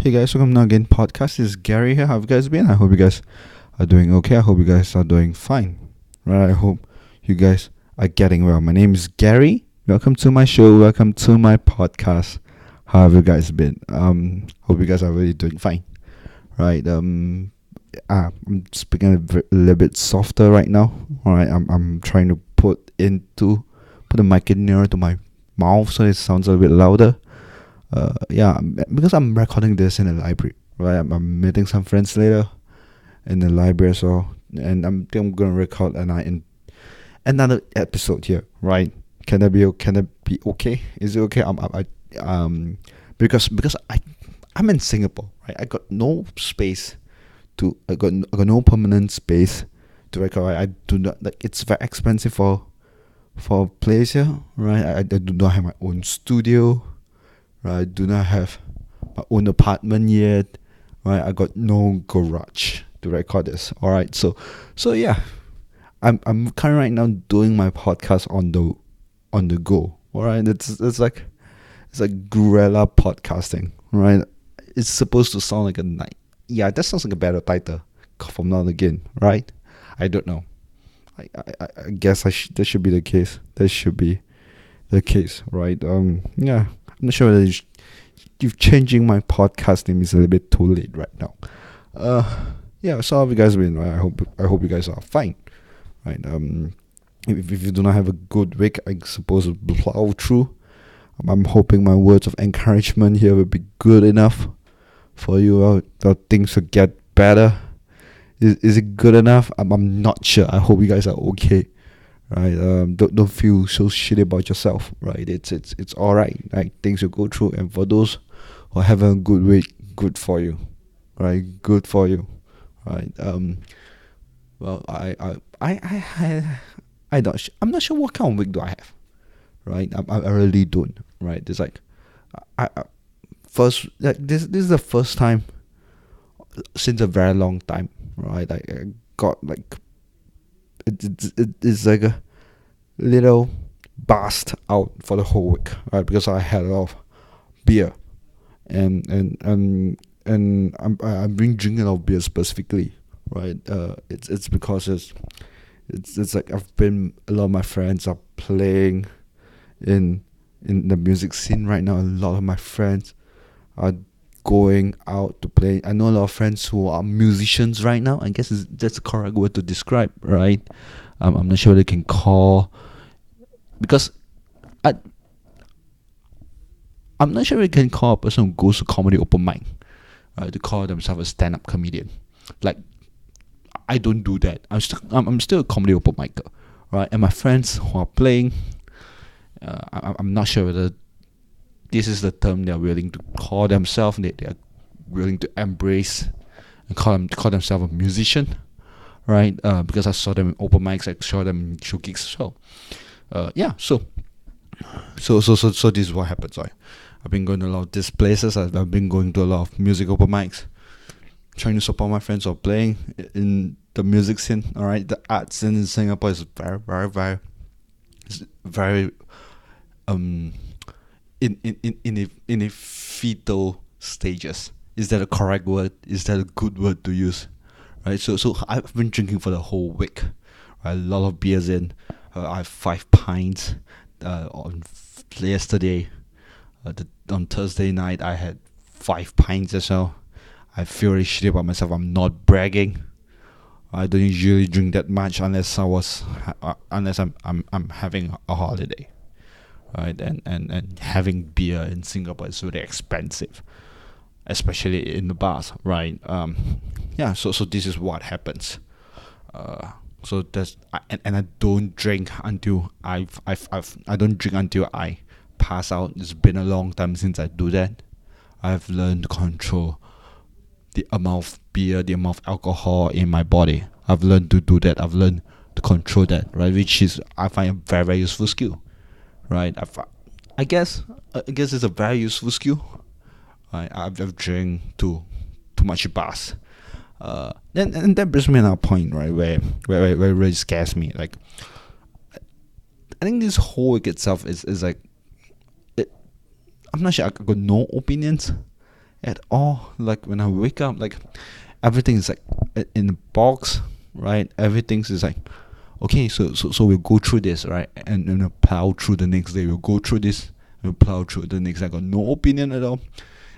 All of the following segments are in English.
Hey guys, welcome to again podcast. This is Gary here. How have you guys been? I hope you guys are doing okay. I hope you guys are doing fine. Right? I hope you guys are getting well. My name is Gary. Welcome to my show. Welcome to my podcast. How have you guys been? Hope you guys are really doing fine. Right? I'm speaking a little bit softer right now. All right. I'm trying to put the mic in nearer to my mouth so it sounds a little bit louder. Because I'm recording this in the library, right? I'm meeting some friends later in the library as well, and I'm gonna record another episode here, right? Can that be okay? Is it okay? Because I'm in Singapore, right? I got no space I got no permanent space to record. Right? I do not like. It's very expensive for a place here, right? I do not have my own studio. Right, I do not have my own apartment yet. Right, I got no garage to record this. All right, so yeah, I'm currently right now doing my podcast on the go. All right, it's like guerrilla podcasting. Right, it's supposed to sound like a night. Yeah, that sounds like a better title from now again. Right, I don't know. I guess that should be the case. That should be the case. Right. Yeah. I'm not sure whether you changing my podcast name is a little bit too late right now. So how have you guys been? Right? I hope you guys are fine. Right. If you do not have a good week, I suppose it'll plow through. I'm hoping my words of encouragement here will be good enough for you. That things will get better. Is it good enough? I'm not sure. I hope you guys are okay. Right, don't feel so shitty about yourself. Right, it's all right. Like things will go through, and for those who are having a good week, good for you. Right, good for you. Right. Well, I'm not sure what kind of week do I have. Right, I really don't. Right, it's like, this is the first time since a very long time. Right, I got like. It's like a little bust out for the whole week, right? Because I had a lot of beer, and I've been drinking a lot of beer specifically, right? It's because it's like a lot of my friends are playing in the music scene right now. A lot of my friends are going out to play. I know a lot of friends who are musicians right now. I guess that's the correct word to describe, right? I'm not sure they can call, because I'm not sure we can call a person who goes to comedy open mic, to call themselves a stand-up comedian. Like, I don't do that. I'm still a comedy open micer, right? And my friends who are playing, I'm not sure whether this is the term they are willing to call themselves. They are willing to embrace and call themselves a musician, right? Because I saw them in open mics, I saw them in show gigs as well. So this is what happens. Right? I've been going to a lot of these places. I've been going to a lot of music open mics, trying to support my friends who are playing in the music scene. All right, the art scene in Singapore is very in a fetal stages. Is that a correct word? Is that a good word to use? Right. So I've been drinking for the whole week. Right? A lot of beers in. I have 5 pints. Yesterday, on Thursday night, I had 5 pints as well. I feel really shitty about myself. I'm not bragging. I don't usually drink that much unless I'm having a holiday. Right, and having beer in Singapore is really expensive, especially in the bars, right? So this is what happens. So that's and I don't drink until I don't drink until I pass out. It's been a long time since I do that. I've learned to control the amount of beer, the amount of alcohol in my body. I've learned to do that. I've learned to control that, right? Which is, I find, a very, very useful skill. Right, I guess it's a very useful skill. Right, I've drank too much bars. And that brings me to a point, right, where it really scares me. Like, I think this whole week itself is like, I'm not sure. I got no opinions, at all. Like when I wake up, like everything is like in a box, right? Everything is like, okay, so we'll go through this, right? And we'll plow through the next day. We'll go through this. We'll plow through the next. I got no opinion at all,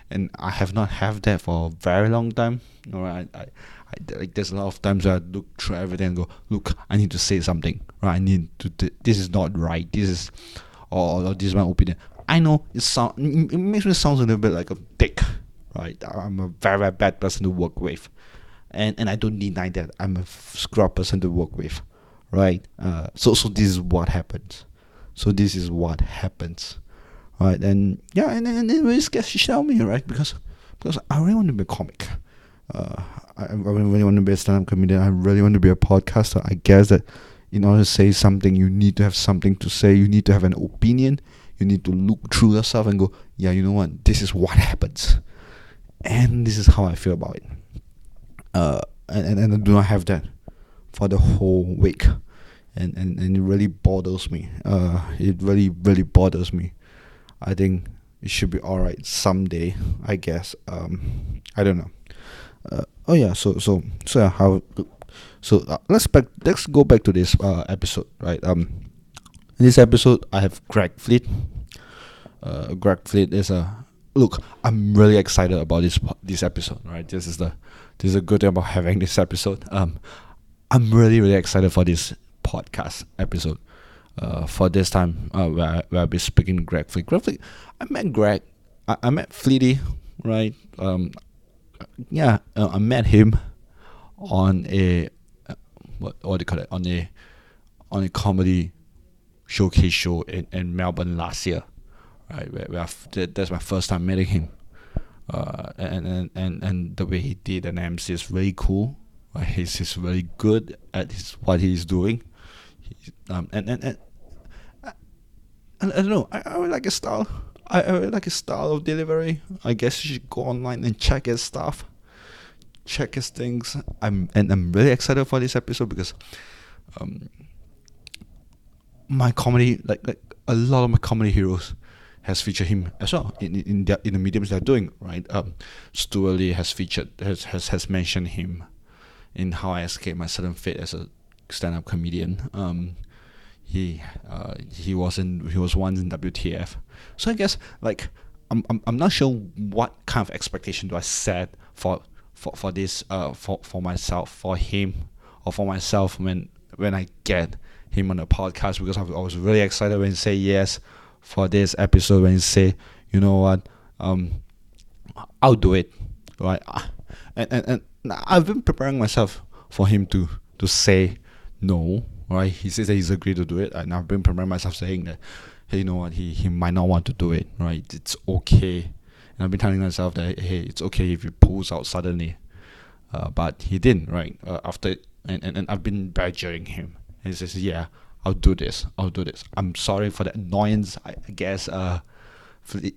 and I have not have that for a very long time. All right, like there's a lot of times where I look through everything and go, look, I need to say something, right? I need to. This is not right. This is, or this is my opinion. I know it makes me sound a little bit like a dick, right? I'm a very, very bad person to work with, and I don't deny that I'm a scrub person to work with, right? So this is what happens. So this is what happens, right? And yeah, and it really scares the shit out of me, right? Because I really want to be a comic. I really want to be a stand-up comedian. I really want to be a podcaster. I guess that in order to say something, you need to have something to say. You need to have an opinion. You need to look through yourself and go, yeah, you know what? This is what happens, and this is how I feel about it. And I do not have that for the whole week, and it really bothers me. It really bothers me. I think it should be alright someday, I guess. I don't know. Oh yeah. So yeah, how? So let's go back to this episode, right? In this episode, I have Greg Fleet. Greg Fleet is a look. I'm really excited about this episode, right? This is a good thing about having this episode. I'm really excited for this podcast episode. For this time, where I'll be speaking to Greg Fleet. I met Greg. I met Fleety, right? I met him on a what do you call it? On a comedy showcase show in Melbourne last year, right? That's my first time meeting him, and the way he did an MC is really cool. Right? He's really good at what he's doing. And I don't know. I really like his style. I really like his style of delivery. I guess you should go online and check his stuff, check his things. I'm really excited for this episode because my comedy, like a lot of my comedy heroes has featured him as well in the mediums they're doing, right? Stuart Lee has mentioned him in How I Escaped My Sudden Fate as a stand-up comedian. He was once in WTF. So I guess like I'm not sure what kind of expectation do I set for this for myself, for him, or for myself when I get him on the podcast, because I was really excited when he say yes for this episode, when he say, you know what, I'll do it, right? And I've been preparing myself for him to say no, right? He says that he's agreed to do it, and I've been preparing myself saying that, hey, you know what, he might not want to do it, right? It's okay. And I've been telling myself that, hey, it's okay if he pulls out suddenly, but he didn't, right? After and I've been badgering him. And he says, yeah, I'll do this. I'm sorry for the annoyance. I guess I don't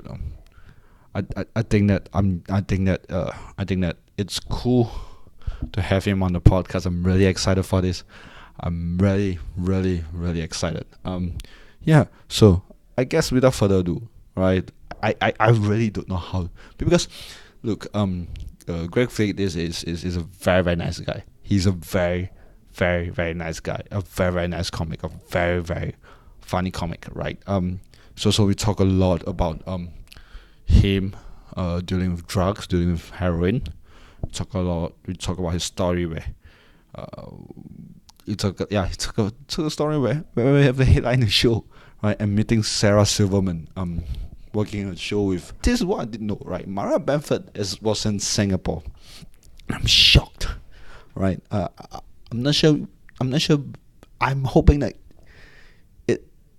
know. I think that it's cool to have him on the podcast. I'm really excited for this. I'm really excited. So I guess without further ado, right? I really don't know how, because look, Greg Fleet is a very nice guy. He's a very nice guy, a very nice comic, a very funny comic, right? So we talk a lot about him dealing with drugs, dealing with heroin. We talk about his story where he took a story where we have the headline of the show, right? And meeting Sarah Silverman, working on a show with. This is what I didn't know, right? Maria Bamford was in Singapore. I'm shocked, right? I'm not sure. I'm hoping that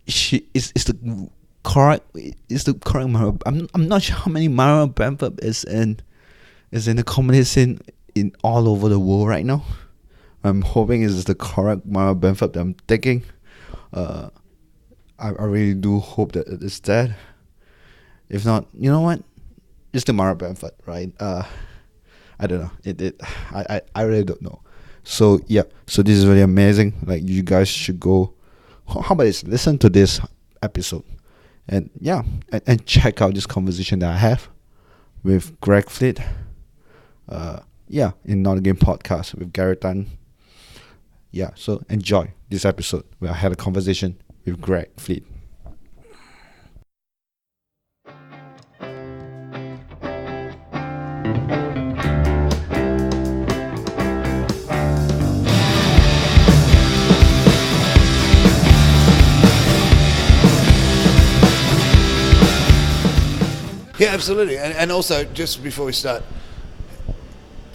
she is the correct Maria. I'm not sure how many Maria Bamford is in the comedy scene in all over the world right now. I'm hoping it's the correct Maria Bamford that I'm thinking. I really do hope that it is that. If not, you know what? It's the Maria Bamford, right? I don't know. I really don't know. So yeah. So this is really amazing. Like, you guys should go. How about this? Listen to this episode, And yeah, and check out this conversation that I have with Greg Fleet. In Not a Game podcast with Garrett Tan. Yeah, so enjoy this episode where I had a conversation with Greg Fleet. Yeah, absolutely. And also, just before we start,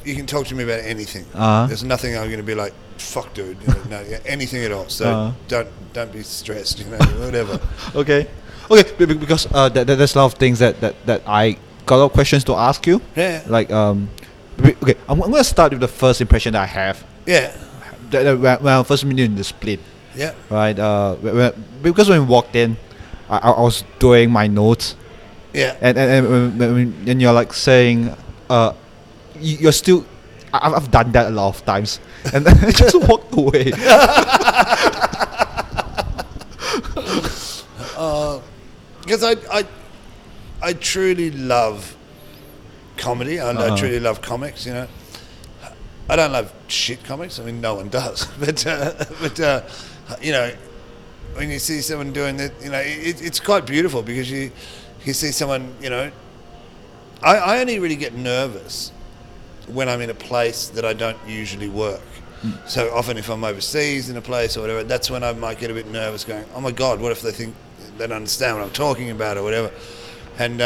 you can talk to me about anything. There's nothing I'm going to be like, fuck, dude. No, anything at all. So don't be stressed. Whatever. Okay. Because there's a lot of things that I got a lot of questions to ask you. Yeah. Like I'm going to start with the first impression that I have. Yeah. When I first met you in the split. Yeah. Right. Because when we walked in, I was doing my notes. Yeah. And you're like saying, you're still. I've done that a lot of times, and then I just walked away. Because I truly love comedy. I truly love comics. I don't love shit comics. I mean, no one does. But when you see someone doing that, it's quite beautiful because you see someone. I only really get nervous when I'm in a place that I don't usually work. So often if I'm overseas in a place or whatever, that's when I might get a bit nervous going, oh my God, what if they think they don't understand what I'm talking about or whatever. And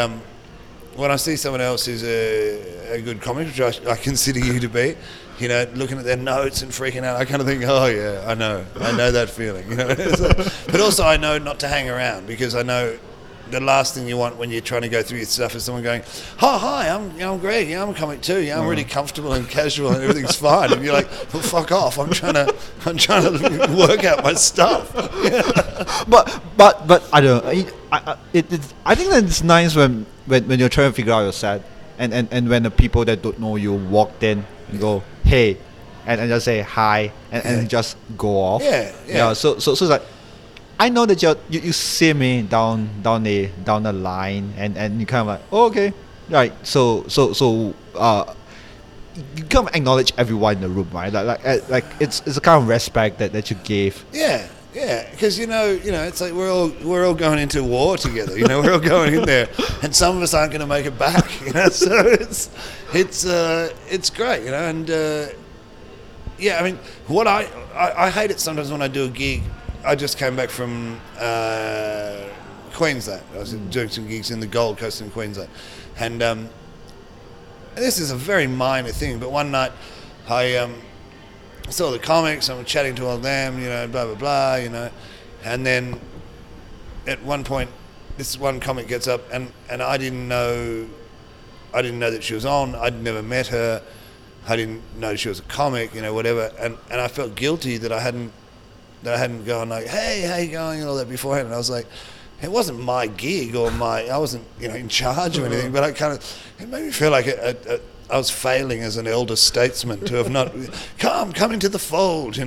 when I see someone else who's a good comic, which I consider you to be, looking at their notes and freaking out, I kind of think, oh yeah, I know that feeling. But also I know not to hang around because I know the last thing you want when you're trying to go through your stuff is someone going, oh, hi, I'm Greg, yeah, I'm a comic too, yeah, I'm really comfortable and casual and everything's fine. And you're like, well, fuck off, I'm trying to work out my stuff. But I don't know. I think that it's nice when you're trying to figure out your set and when the people that don't know you walked in and go, hey, and just say hi and just go off. Yeah. So it's like, I know that you see me down the line and you kind of like, oh, okay, right. So you kind of acknowledge everyone in the room, right? Like it's a kind of respect that you gave. Yeah, because it's like we're all going into war together. We're all going in there, and some of us aren't going to make it back. So it's great. And I mean, what I hate it sometimes when I do a gig. I just came back from Queensland. I was doing some gigs in the Gold Coast in Queensland. And this is a very minor thing, but one night I saw the comics, I'm chatting to all them, blah, blah, blah, And then at one point, this one comic gets up and I didn't know that she was on. I'd never met her. I didn't know she was a comic, whatever. And I felt guilty that I hadn't gone like, hey, how you going, and all that beforehand. And I was like, it wasn't my gig or I wasn't, in charge of anything, but it made me feel like I was failing as an elder statesman to have not come into the fold,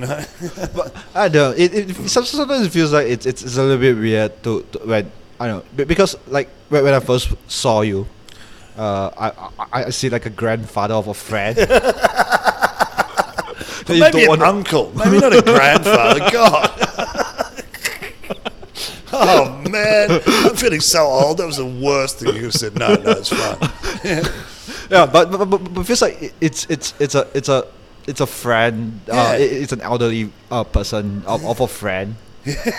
But I don't know. Sometimes it feels like it's a little bit weird to when I don't know, because like when I first saw you, I see like a grandfather of a friend. Maybe an uncle, maybe not a grandfather. God. Oh man, I'm feeling so old. That was the worst thing you could have said. No, it's fine. Yeah, but it feels like it's a friend. It's an elderly person of a friend.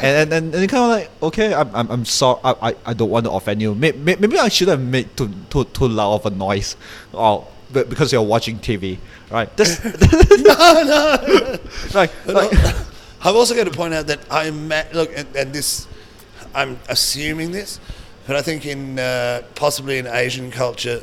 and you kind of like, okay, I'm sorry. I don't want to offend you. Maybe I should have made too loud of a noise, or because you're watching TV, right? No. Like, I'm also going to point out that I'm assuming this, but I think in possibly in Asian culture,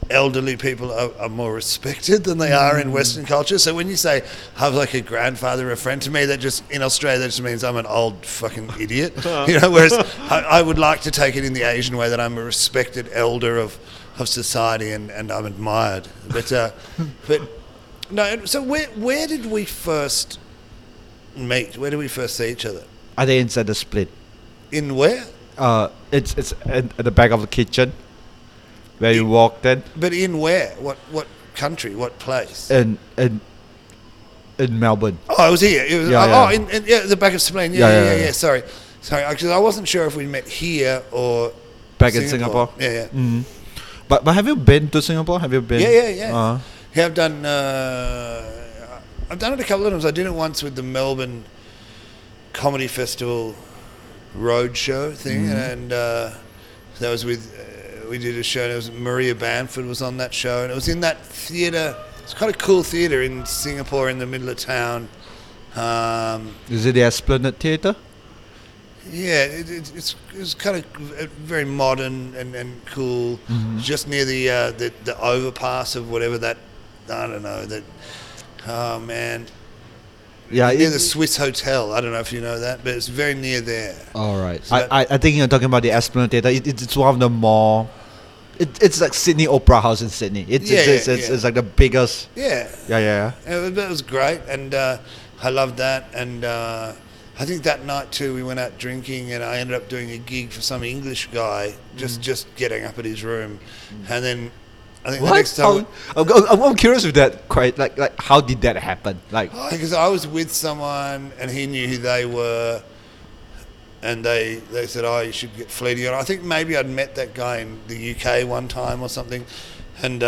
elderly people are more respected than they are in Western culture. So when you say have like a grandfather or a friend, to me that just in Australia that just means I'm an old fucking idiot. Whereas I would like to take it in the Asian way that I'm a respected elder of society and I'm admired. But no. So where did we first meet? Where did we first see each other? I think inside the split. In where? It's at the back of the kitchen where you walked in. But in where? What country? What place? In Melbourne. Oh, it was here. It was, in the back of Spain. Yeah. Sorry, because I wasn't sure if we met here or Back in Singapore. Yeah. Mm. But have you been to Singapore? Have you been? Yeah. Yeah, I've done it a couple of times. I did it once with the Melbourne Comedy Festival roadshow thing, and that was with we did a show. And it was Maria Bamford was on that show, and it was in that theatre. It's quite a cool theatre in Singapore, in the middle of town. Is it the Esplanade Theatre? Yeah, it's kind of very modern and cool. Just near the overpass of whatever that, I don't know, that, oh man. Yeah, near the Swiss Hotel. I don't know if you know that, but it's very near there. All right. So I think you're talking about the Esplanade Theatre. It's one of the more... It's like Sydney Opera House in Sydney. It's like the biggest... Yeah. Yeah. It was great, and I loved that, and... I think that night too we went out drinking, and I ended up doing a gig for some English guy, just getting up at his room, and then I think the next time I'm curious with that. Quite like how did that happen? Like because I was with someone and he knew who they were, and they said, "Oh, you should get Fleety on." I think maybe I'd met that guy in the UK one time or something, and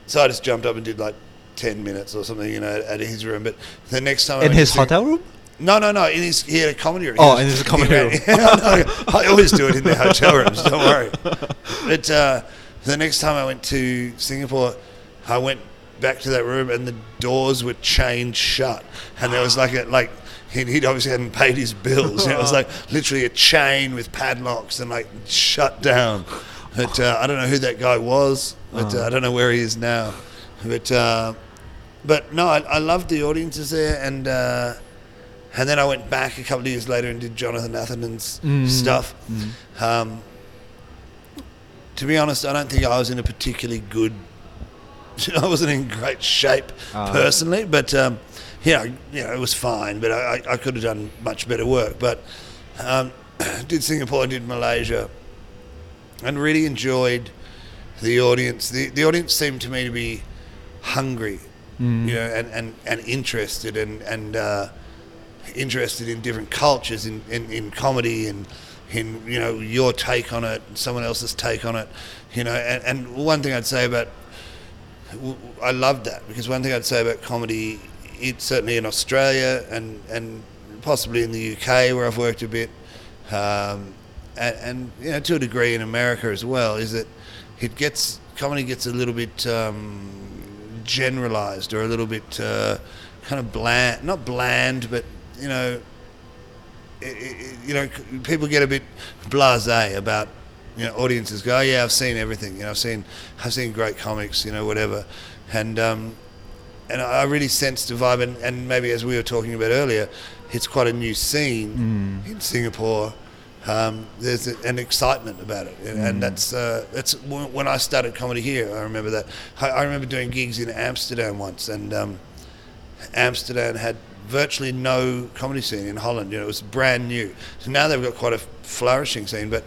so I just jumped up and did like 10 minutes or something, at his room. But the next time in his hotel room. No. He had a comedy room. Oh, in his comedy room. I always do it in their hotel rooms. Don't worry. But the next time I went to Singapore, I went back to that room and the doors were chained shut, and there was he obviously hadn't paid his bills. It was like literally a chain with padlocks and like shut down. But I don't know who that guy was. But I don't know where he is now. But no, I loved the audiences there, and then I went back a couple of years later and did Jonathan Atherton's stuff. To be honest, I don't think I was in a particularly good... I wasn't in great shape personally, but it was fine. But I could have done much better work. But did Singapore, did Malaysia, and really enjoyed the audience. The audience seemed to me to be hungry, and interested and interested in different cultures, in comedy, and in your take on it, and someone else's take on it, and one thing I'd say about, I loved that, because one thing I'd say about comedy, it's certainly in Australia and possibly in the UK where I've worked a bit, and to a degree in America as well, is that comedy gets a little bit generalized, or a little bit kind of bland, not bland, but people get a bit blasé about, audiences go, oh yeah, I've seen everything, I've seen great comics, whatever, and I really sensed the vibe, and maybe as we were talking about earlier, it's quite a new scene in Singapore. There's an excitement about it, and that's when I started comedy here. I remember that. I remember doing gigs in Amsterdam once, and Amsterdam had virtually no comedy scene in Holland. It was brand new. So now they've got quite a flourishing scene, but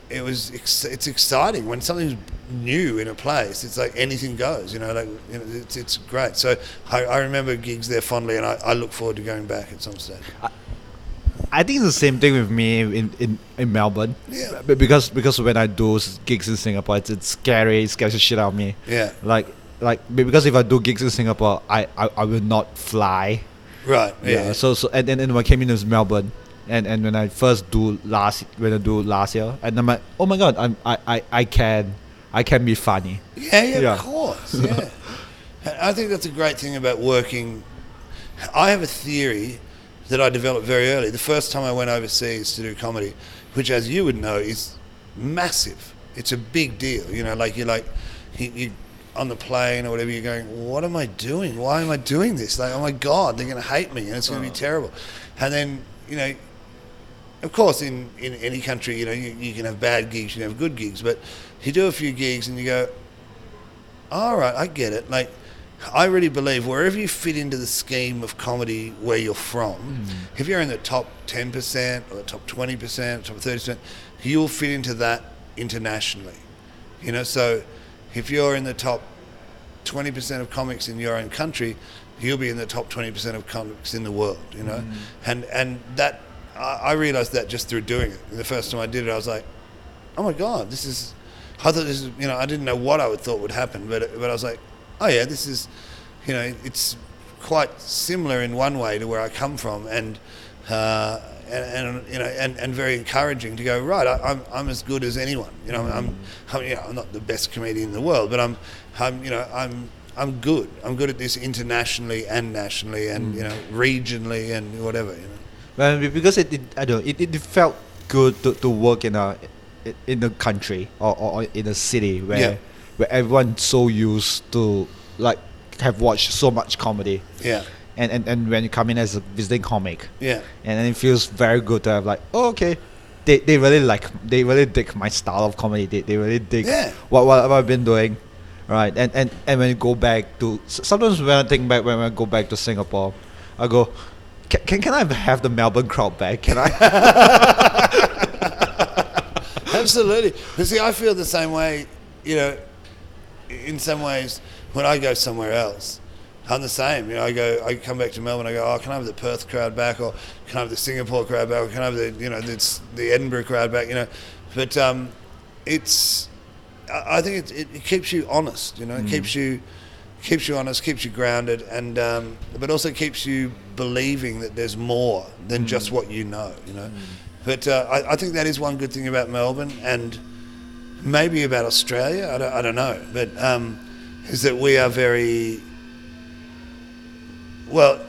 it's exciting when something's new in a place. It's like anything goes. It's great. So I remember gigs there fondly, and I look forward to going back at some stage. I think it's the same thing with me in Melbourne. Yeah. Because when I do gigs in Singapore, it's scary. It scares the shit out of me. Yeah. Because if I do gigs in Singapore, I will not fly. Right. Yeah. So and when I came in, it was Melbourne, and when I first do last year, and I'm like, oh my god, I can be funny. Yeah. Of course. Yeah. I think that's a great thing about working. I have a theory that I developed very early. The first time I went overseas to do comedy, which, as you would know, is massive. It's a big deal. You on the plane or whatever, you're going, what am I doing? Why am I doing this? Like, oh my God, they're going to hate me and it's going to be terrible. And then, of course, in any country, you can have bad gigs, you can have good gigs, but you do a few gigs and you go, all right, I get it. Like, I really believe wherever you fit into the scheme of comedy where you're from, if you're in the top 10% or the top 20%, top 30%, you'll fit into that internationally. You know, so if you're in the top 20% of comics in your own country, you'll be in the top 20% of comics in the world, you know. And that, I realised that just through doing it. The first time I did it, I was like, oh my God, I thought this is, you know, I didn't know what I thought would happen, but I was like, oh yeah, this is, you know, it's quite similar in one way to where I come from, and you know, and very encouraging to go, right, I'm as good as anyone, you know. I'm you know, I'm not the best comedian in the world, but I'm good. I'm good at this internationally and nationally, and you know, regionally and whatever, you know. Well, because it felt good to work in a country or in a city where everyone's so used to like have watched so much comedy. Yeah. And when you come in as a visiting comic. Yeah. And then it feels very good to have like, oh, okay. They really dig my style of comedy. They really dig what I've been doing. Right. And when you go back to, sometimes when I think back, when I go back to Singapore, I go, can I have the Melbourne crowd back? Can I? Absolutely. But see, I feel the same way, you know, in some ways when I go somewhere else. I'm the same. You know, I come back to Melbourne, I go, oh, can I have the Perth crowd back, or can I have the Singapore crowd back, or can I have the, you know, the Edinburgh crowd back, you know. But I think it keeps you honest, you know. It keeps you honest, keeps you grounded, and but also keeps you believing that there's more than just what you know. But I think that is one good thing about Melbourne, and maybe about Australia. I don't know, but is that we are very well.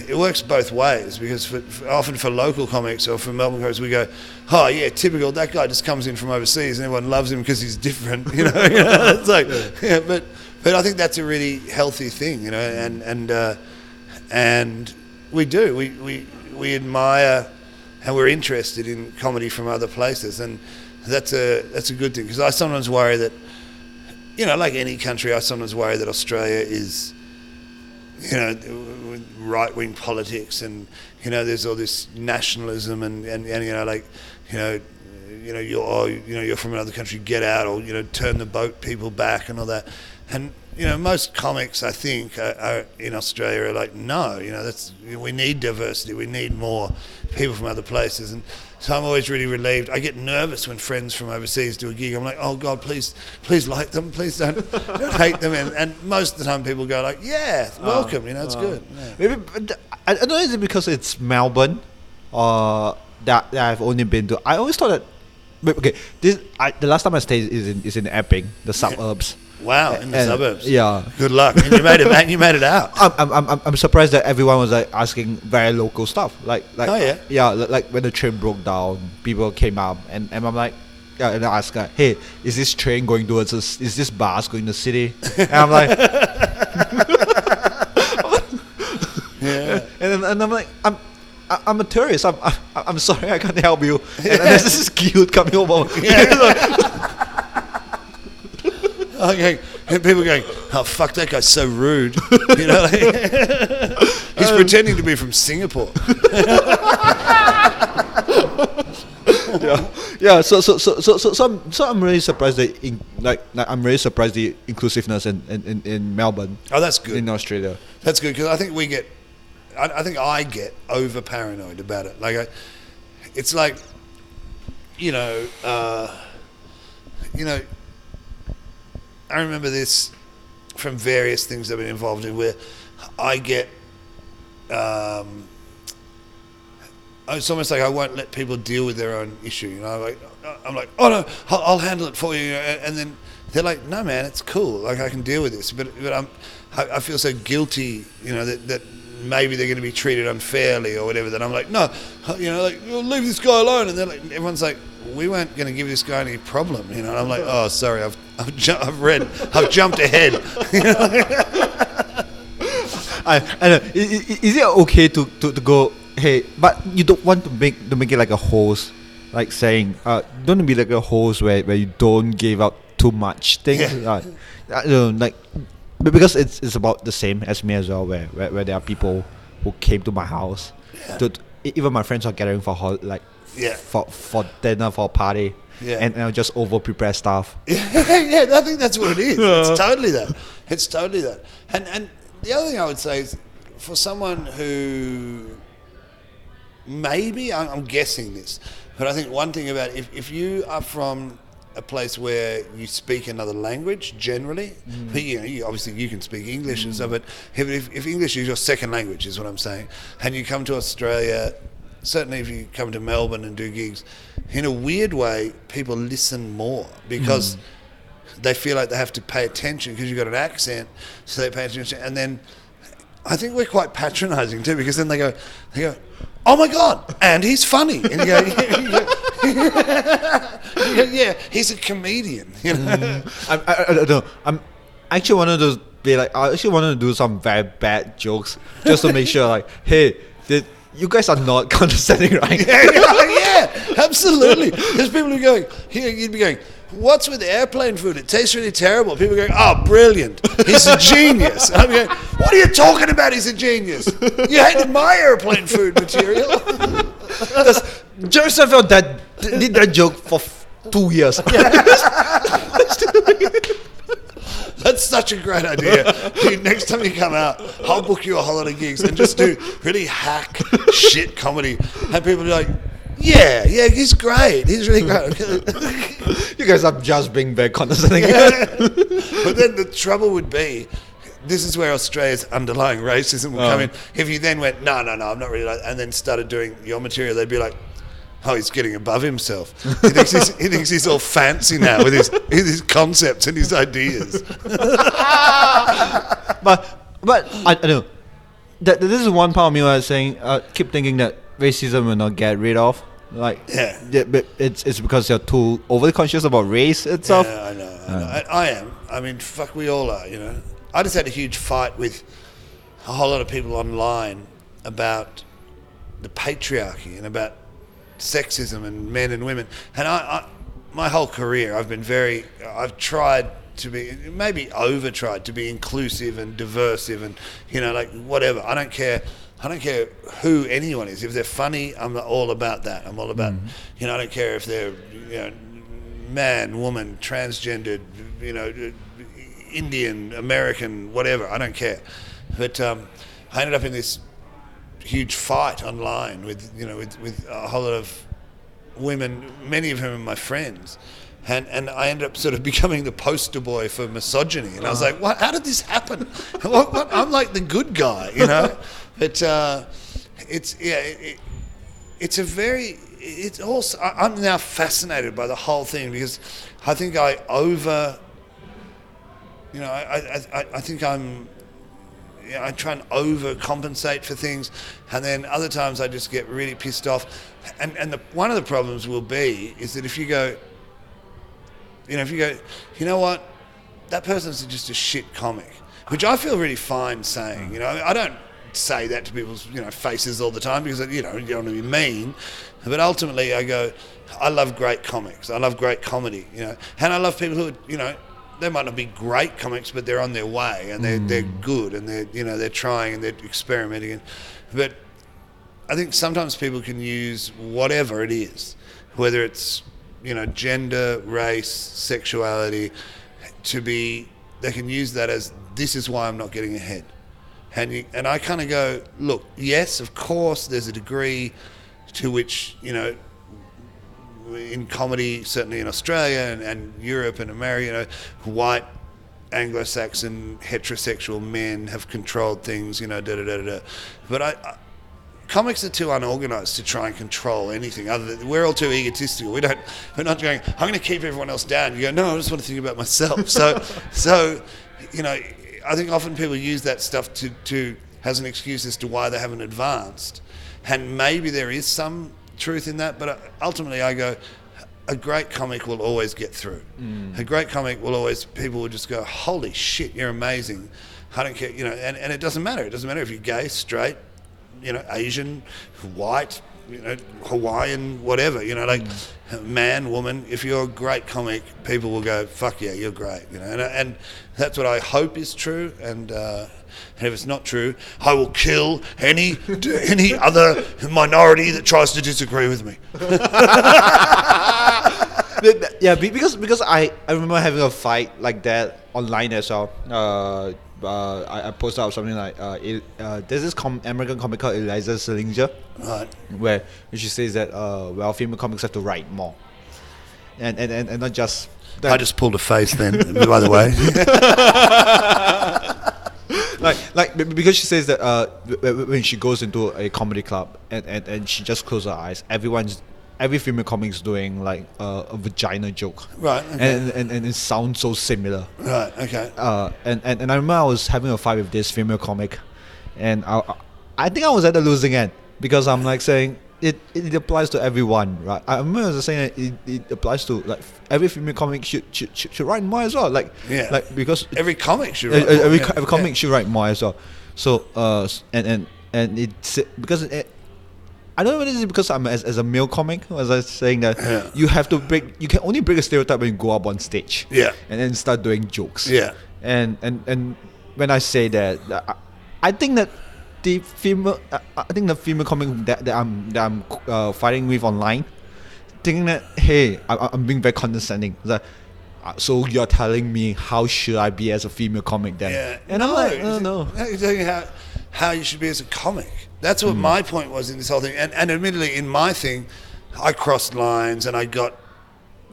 It works both ways, because often for local comics or for Melbourne comics, we go, oh yeah, typical. That guy just comes in from overseas and everyone loves him because he's different. You know, it's like, yeah, but I think that's a really healthy thing, you know, and we do. We admire and we're interested in comedy from other places, and that's a good thing, because I sometimes worry that, you know, like any country, I sometimes worry that Australia is, you know, right-wing politics, and you know, there's all this nationalism, and you know, like, you're from another country, get out, or you know, turn the boat people back and all that. And you know, most comics, I think, are in Australia are like, no, you know, we need diversity, we need more people from other places. And so I'm always really relieved. I get nervous when friends from overseas do a gig. I'm like, oh God, please like them, please don't hate them. And most of the time people go like, yeah, welcome, you know, it's good. Yeah. Maybe, I don't know, is it because it's Melbourne that I've only been to? I always thought that, okay, the last time I stayed is in Epping, the suburbs. Wow, in the suburbs. Yeah. Good luck. And you made it back. You made it out. I'm surprised that everyone was like asking very local stuff. Like oh yeah. Yeah, like when the train broke down, people came up and I'm like, yeah, and I asked, hey, is this train going towards us? Is this bus going to the city? And I'm like, yeah. And I'm like, I'm a tourist. I'm sorry, I can't help you. And there's this guilt coming over. Yeah. Okay. And people going, oh fuck, that guy's so rude. You know, like, he's pretending to be from Singapore. Yeah. So I'm really surprised that I'm really surprised the inclusiveness in Melbourne. Oh, that's good. In Australia. That's good, because I think I get over paranoid about it. Like it's like, you know. I remember this from various things I've been involved in, where I get, it's almost like I won't let people deal with their own issue. You know, I'm like, oh no, I'll handle it for you. And then they're like, no man, it's cool. Like I can deal with this. But I feel so guilty, you know, that maybe they're going to be treated unfairly or whatever. That I'm like, no, you know, like, leave this guy alone. And they're like, everyone's like, we weren't going to give this guy any problem, you know. And I'm like, oh, sorry, I've jumped ahead. You know? I know. Is it okay to go, hey, but you don't want to make it like a host, like saying, don't be like a host where you don't give out too much things. Yeah. Like But because it's about the same as me as well, where there are people who came to my house, even my friends are gathering for for dinner, for a party, and I'll just over prepare stuff. Yeah, I think that's what it is. It's totally that. It's totally that. And the other thing I would say is, for someone who maybe, I'm guessing this, but I think one thing about if you are from a place where you speak another language generally, but obviously you can speak English and stuff, but if English is your second language, is what I'm saying, and you come to Australia, certainly if you come to Melbourne and do gigs, in a weird way, people listen more because they feel like they have to pay attention because you've got an accent, so they pay attention. And then I think we're quite patronising too, because then they go, oh my God, and he's funny. And you go, yeah, he's a comedian. You know? I don't know. I actually wanted to be like, I actually wanted to do some very bad jokes just to make sure, like, hey, you guys are not condescending, right? Yeah, absolutely. There's people who are going, you'd be going, what's with airplane food? It tastes really terrible. People are going, oh, brilliant. He's a genius. And I'm going, what are you talking about? He's a genius. You hated my airplane food material. Jerry Seinfeld did that joke for 2 years. That's such a great idea. Dude, next time you come out, I'll book you a holiday gigs and just do really hack shit comedy. And people be like, yeah, he's great. He's really great. You guys are just being very condescending. But then the trouble would be, this is where Australia's underlying racism will come in. If you then went, no, I'm not really like, and then started doing your material, they'd be like, oh, he's getting above himself. He thinks he's all fancy now with his concepts and his ideas. But I don't know. This is one part of me where I was saying, keep thinking that racism will not get rid of. Like, but it's because you're too overly conscious about race itself. Yeah, I know. I am. I mean, fuck, we all are, you know. I just had a huge fight with a whole lot of people online about the patriarchy and about sexism and men and women. And I my whole career, I've tried to be, maybe over-tried to be inclusive and diversive and, you know, like, whatever. I don't care who anyone is. If they're funny, I'm all about that. I'm all about, you know, I don't care if they're, you know, man, woman, transgendered, you know, Indian, American, whatever. I don't care. But I ended up in this huge fight online with a whole lot of women, many of whom are my friends. And I ended up sort of becoming the poster boy for misogyny. And I was like, what? How did this happen? What? I'm like the good guy, you know? But I'm now fascinated by the whole thing, because I think I try and overcompensate for things, and then other times I just get really pissed off. And one of the problems will be is that if you go, you know what, that person's just a shit comic, which I feel really fine saying. You know, I don't say that to people's faces all the time, because you don't want to be mean. But ultimately, I go, I love great comics. I love great comedy. And I love people who they might not be great comics, but they're on their way, and they're good, and they're trying and they're experimenting. But I think sometimes people can use whatever it is, whether it's gender, race, sexuality, they can use that as, this is why I'm not getting ahead. And I kind of go, look, yes, of course, there's a degree to which in comedy, certainly in Australia and Europe and America, white Anglo-Saxon heterosexual men have controlled things, But comics are too unorganised to try and control anything other than, we're all too egotistical. We're not going, I'm going to keep everyone else down. You go, no, I just want to think about myself. So I think often people use that stuff to as an excuse as to why they haven't advanced. And maybe there is some truth in that, but ultimately I go, a great comic will always get through. A great comic will always, people will just go, holy shit, you're amazing. I don't care, and it doesn't matter. It doesn't matter if you're gay, straight, Asian, white, Hawaiian, whatever, like man, woman. If you're a great comic, people will go, fuck yeah, you're great, and that's what I hope is true. And if it's not true, I will kill any other minority that tries to disagree with me. Yeah, because I remember having a fight like that online as well. I posted out something like there's this American comic called Eliza Salinger, Right. where she says that female comics have to write more, and not just that. I just pulled a face then, by the way. like because she says that when she goes into a comedy club and she just closes her eyes, every female comic's doing like a vagina joke, Right. Okay. and it sounds so similar. Right. Okay. And I remember I was having a fight with this female comic, and I think I was at the losing end because I'm like saying it applies to everyone, right? I remember I was saying that it applies to like every female comic should write more as well, like because every comic should write every more, comic should write more as well. So and it's because I don't know whether it's because I'm as a male comic, as I was saying that you can only break a stereotype when you go up on stage, and then start doing jokes, and when I say that, I think that the female comic that I'm fighting with online, thinking that hey, I'm being very condescending, that so you're telling me how should I be as a female comic then? And I'm like, no. You're telling how you should be as a comic. That's what my point was in this whole thing. And admittedly, in my thing, I crossed lines and I got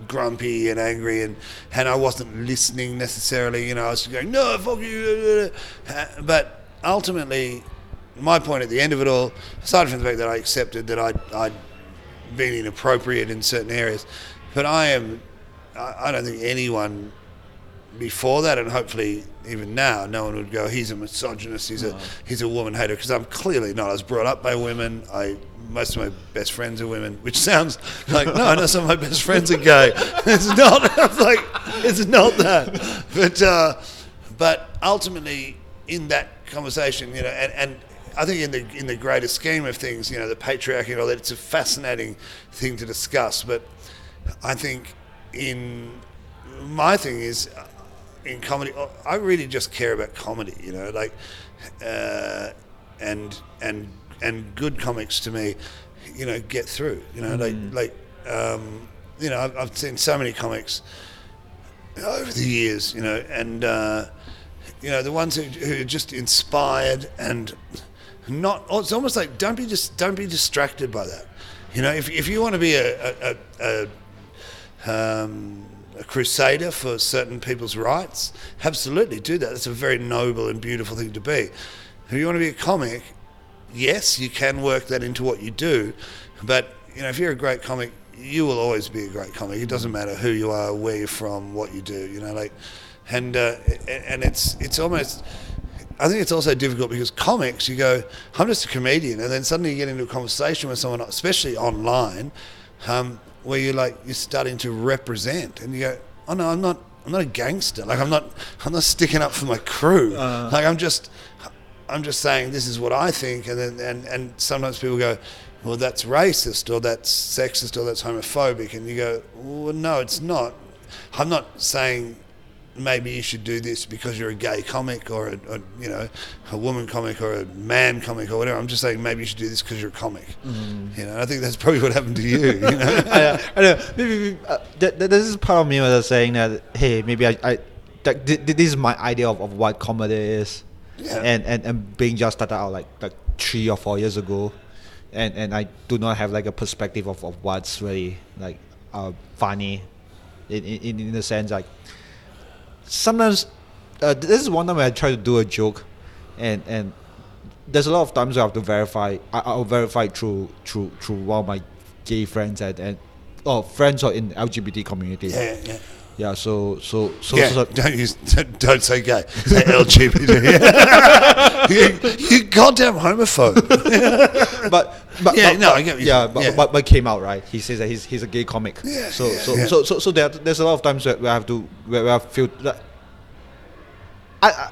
grumpy and angry and I wasn't listening necessarily. I was going, no, fuck you. But ultimately, my point at the end of it all, aside from the fact that I accepted that I'd been inappropriate in certain areas, but I don't think anyone before that, and hopefully even now, no one would go, he's a misogynist, he's a woman hater, because I'm clearly not. I was brought up by women. Most of my best friends are women, which sounds like, no, some of my best friends are gay. It's not. It's not that. But ultimately, in that conversation, and I think in the greater scheme of things, the patriarchy and all that, it's a fascinating thing to discuss. But I think my thing is, in comedy, I really just care about comedy, and good comics to me, get through, I've seen so many comics over the years, and the ones who are just inspired and not. It's almost like don't be distracted by that, if you want to be a crusader for certain people's rights, absolutely do that. That's a very noble and beautiful thing to be. If you want to be a comic, yes, you can work that into what you do, but if you're a great comic, you will always be a great comic. It doesn't matter who you are, where you're from, what you do. And it's almost. I think it's also difficult because comics, you go, I'm just a comedian, and then suddenly you get into a conversation with someone, especially online, where you're starting to represent, and you go, oh no, I'm not a gangster. I'm not sticking up for my crew. I'm just saying this is what I think, and sometimes people go, well, that's racist, or that's sexist, or that's homophobic, and you go, well, no, it's not. I'm not saying maybe you should do this because you're a gay comic or a woman comic or a man comic or whatever. I'm just saying maybe you should do this because you're a comic. I think that's probably what happened to you. I know. Maybe this is part of me was saying that hey, maybe I this is my idea of what comedy is, and being just started out like 3 or 4 years ago, and I do not have like a perspective of what's really like funny, in the sense like. Sometimes this is one time where I try to do a joke, and there's a lot of times I have to verify. I'll verify through one of my gay friends and friends or in LGBT community. Yeah. So don't say gay. Say LGBT. you goddamn homophobe. I get you. But came out right. He says that he's a gay comic. So there's a lot of times where I feel that I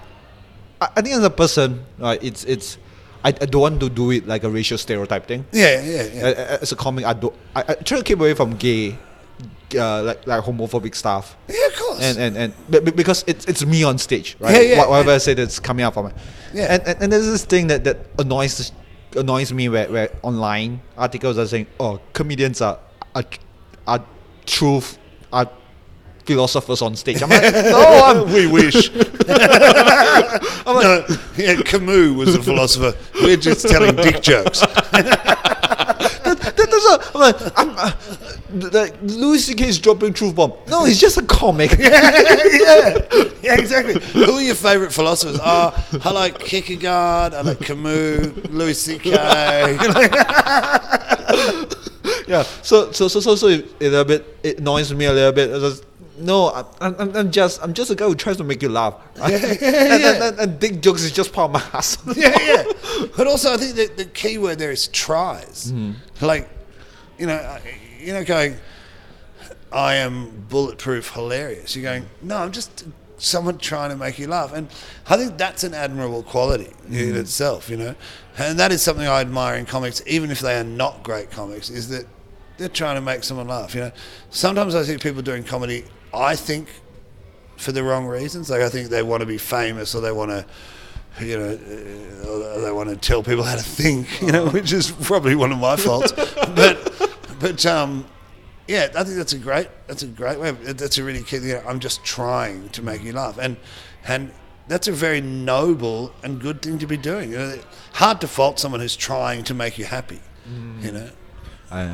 think as a person, right, it's I don't want to do it like a racial stereotype thing. Yeah. As a comic, I try to keep away from gay, like homophobic stuff. Yeah, of course. And because it's me on stage, right? Yeah. Whatever I say that's coming out from it. Yeah. And there's this thing that annoys me where online articles are saying, oh, comedians are truth are philosophers on stage. I'm like, no, we wish. I'm like, no, yeah, Camus was a philosopher. We're just telling dick jokes. Like Louis C.K. is dropping truth bomb. No, he's just a comic. yeah, exactly. Who are your favourite philosophers? I like Kierkegaard. I like Camus, Louis C.K. Yeah. So it annoys me a little bit. No, I'm just a guy who tries to make you laugh. And dick jokes is just part of my hustle. Yeah. But also, I think that the key word there is tries. Like, going, I am bulletproof hilarious. You're going, no, I'm just someone trying to make you laugh. And I think that's an admirable quality in itself, And that is something I admire in comics, even if they are not great comics, is that they're trying to make someone laugh, Sometimes I see people doing comedy, I think, for the wrong reasons. Like, I think they want to be famous, or they want to, or they want to tell people how to think, which is probably one of my faults. But yeah, I think that's a great way. That's a really key thing. I'm just trying to make you laugh, and that's a very noble and good thing to be doing. Hard to fault someone who's trying to make you happy, Okay.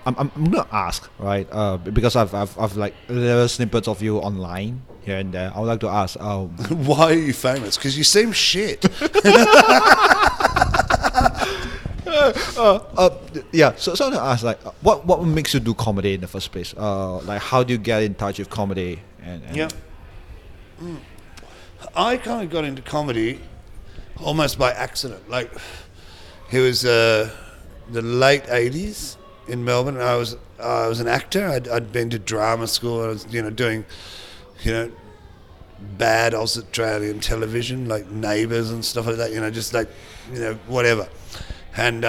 I'm gonna ask, right? Because I've like little snippets of you online here and there. I would like to ask, why are you famous? Because you seem shit. Yeah. So I want to ask, like, what makes you do comedy in the first place? Like, how do you get in touch with comedy? Yeah. I kind of got into comedy almost by accident. Like, it was the late '80s in Melbourne, and I was an actor. I'd been to drama school. I was doing bad Australian television, like Neighbours and stuff like that. Just like whatever. And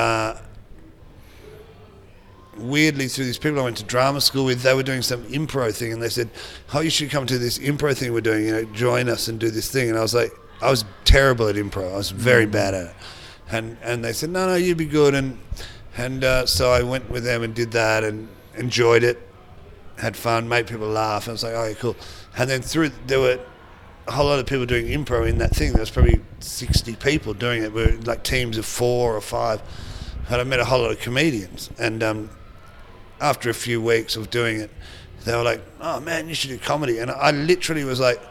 weirdly, through these people I went to drama school with, they were doing some improv thing, and they said, "Oh, you should come to this improv thing we're doing. Join us and do this thing." And I was like, I was terrible at improv. I was very bad at it. And they said, no, you'd be good. And so I went with them and did that and enjoyed it, had fun, made people laugh. And I was like, oh, yeah, cool. And then there were a whole lot of people doing improv in that thing. There was probably 60 people doing it. We were like teams of 4 or 5. And I met a whole lot of comedians. And after a few weeks of doing it, they were like, oh, man, you should do comedy. And I literally was like,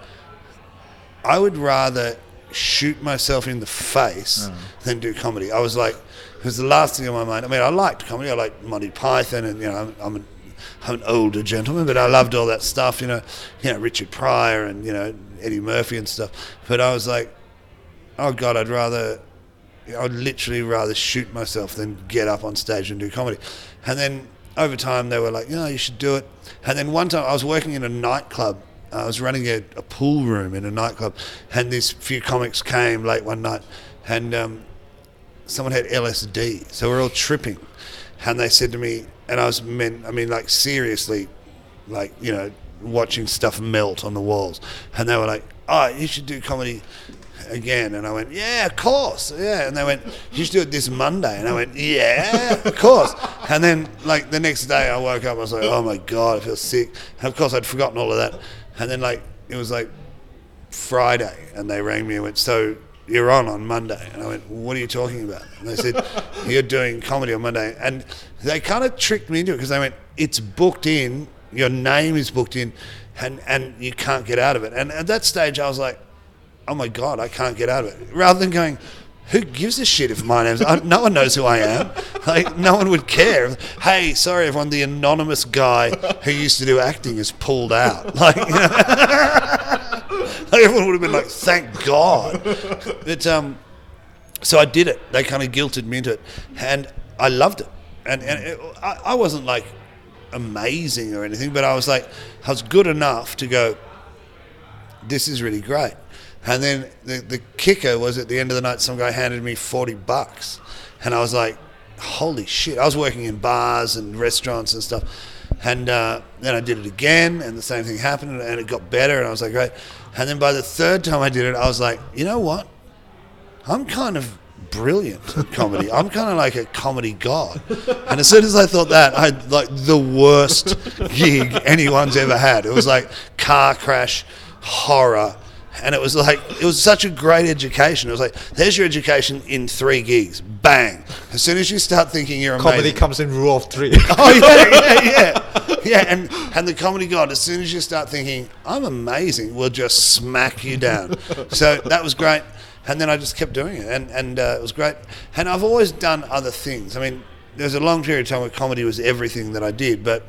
I would rather shoot myself in the face than do comedy. I was like, it was the last thing on my mind. I mean, I liked comedy. I liked Monty Python, and I'm an older gentleman, but I loved all that stuff. Richard Pryor and Eddie Murphy and stuff. But I was like, oh God, I'd literally rather shoot myself than get up on stage and do comedy. And then over time, they were like, you should do it. And then one time, I was working in a nightclub. I was running a pool room in a nightclub, and these few comics came late one night, and someone had LSD, so we're all tripping, and they said to me, and like seriously, like watching stuff melt on the walls, and they were like, oh, you should do comedy again. And I went, yeah, of course, yeah. And they went, you should do it this Monday. And I went, yeah, of course. And then like the next day I woke up, I was like, oh my God, I feel sick. And of course I'd forgotten all of that. And then like it was like Friday, and they rang me and went, so you're on Monday. And I went, what are you talking about? And they said, you're doing comedy on Monday. And they kind of tricked me into it, because they went, it's booked in, your name is booked in, and you can't get out of it. And at that stage I was like, oh my God, I can't get out of it. Rather than going, who gives a shit if my name's... no one knows who I am. Like, no one would care. Hey, sorry everyone, the anonymous guy who used to do acting is pulled out. Like, like everyone would have been like, thank God. But, so I did it. They kind of guilted me into it. And I loved it. And I wasn't like amazing or anything, but I was like, I was good enough to go, this is really great. And then the kicker was at the end of the night, some guy handed me $40. And I was like, holy shit. I was working in bars and restaurants and stuff. And then I did it again, and the same thing happened, and it got better, and I was like, great. And then by the third time I did it, I was like, you know what? I'm kind of brilliant at comedy. I'm kind of like a comedy god. And as soon as I thought that, I had like the worst gig anyone's ever had. It was like car crash, horror. And it was like, it was such a great education. It was like, there's your education in 3 gigs. Bang. As soon as you start thinking you're amazing. Comedy comes in rule of 3. Oh, yeah. Yeah, and the comedy god, as soon as you start thinking, I'm amazing, will just smack you down. So that was great. And then I just kept doing it. And it was great. And I've always done other things. I mean, there's a long period of time where comedy was everything that I did. But,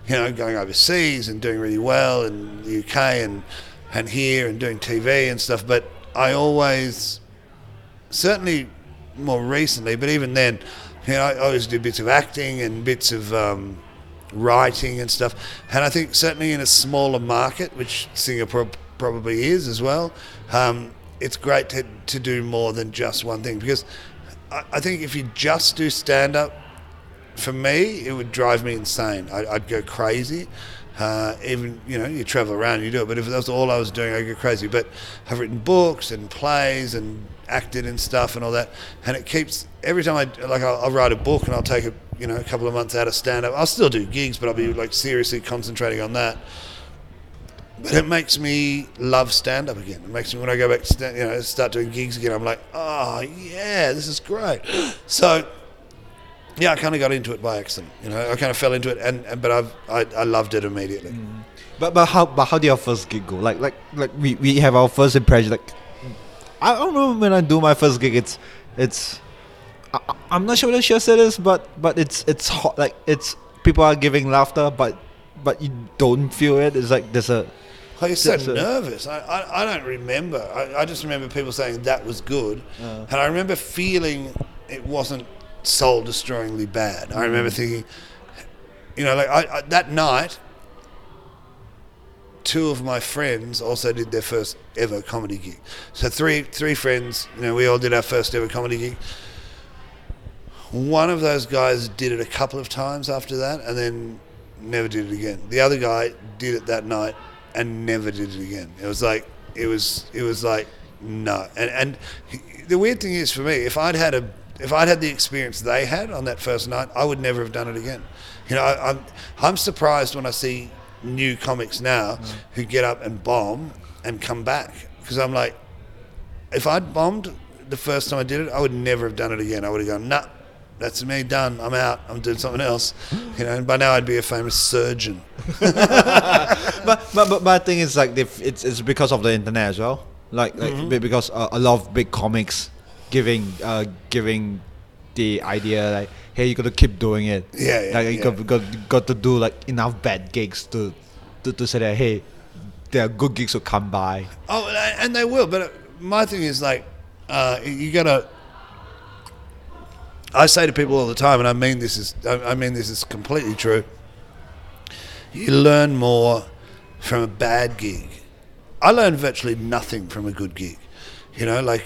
you know, going overseas and doing really well in the UK and here and doing TV and stuff, but I always, certainly more recently, but even then, you know, I always do bits of acting and bits of writing and stuff, and I think certainly in a smaller market, which Singapore probably is as well, it's great to do more than just one thing, because I think if you just do stand-up, for me, it would drive me insane. I'd go crazy. Even, you know, you travel around, you do it, but if that's all I was doing, I'd go crazy. But I've written books and plays and acted and stuff and all that, and it keeps, every time I'll write a book and I'll take a couple of months out of stand-up. I'll still do gigs, but I'll be like seriously concentrating on that. But it makes me love stand-up again. It makes me, when I go back to start doing gigs again, I'm like, oh yeah, this is great. So yeah, I kind of got into it by accident. You know, I kind of fell into it, but I loved it immediately. But how did your first gig go? Like we have our first impression. Like, I don't know, when I do my first gig, it's I'm not sure what the show said is, but it's hot. Like, it's people are giving laughter, but you don't feel it. It's like there's a. Oh, you're so nervous. I don't remember. I just remember people saying that was good, and I remember feeling it wasn't soul-destroyingly bad. I remember thinking, you know, like I that night, 2 of my friends also did their first ever comedy gig. So three friends, you know, we all did our first ever comedy gig. One of those guys did it a couple of times after that, and then never did it again. The other guy did it that night and never did it again. It was like no. And the weird thing is, for me, if I'd had the experience they had on that first night, I would never have done it again. You know, I'm surprised when I see new comics now who get up and bomb and come back, because I'm like, if I'd bombed the first time I did it, I would never have done it again. I would have gone, nah, that's me, done, I'm out, I'm doing something else. You know, and by now I'd be a famous surgeon. but the thing is, like, it's because of the internet as well. Like because a lot of big comics giving the idea, like, hey, you got to keep doing it. You got to do like enough bad gigs to say that, hey, there are good gigs will come by. Oh, and they will. But my thing is, like, you gotta. I say to people all the time, and I mean this is completely true. You learn more from a bad gig. I learned virtually nothing from a good gig. You know, like.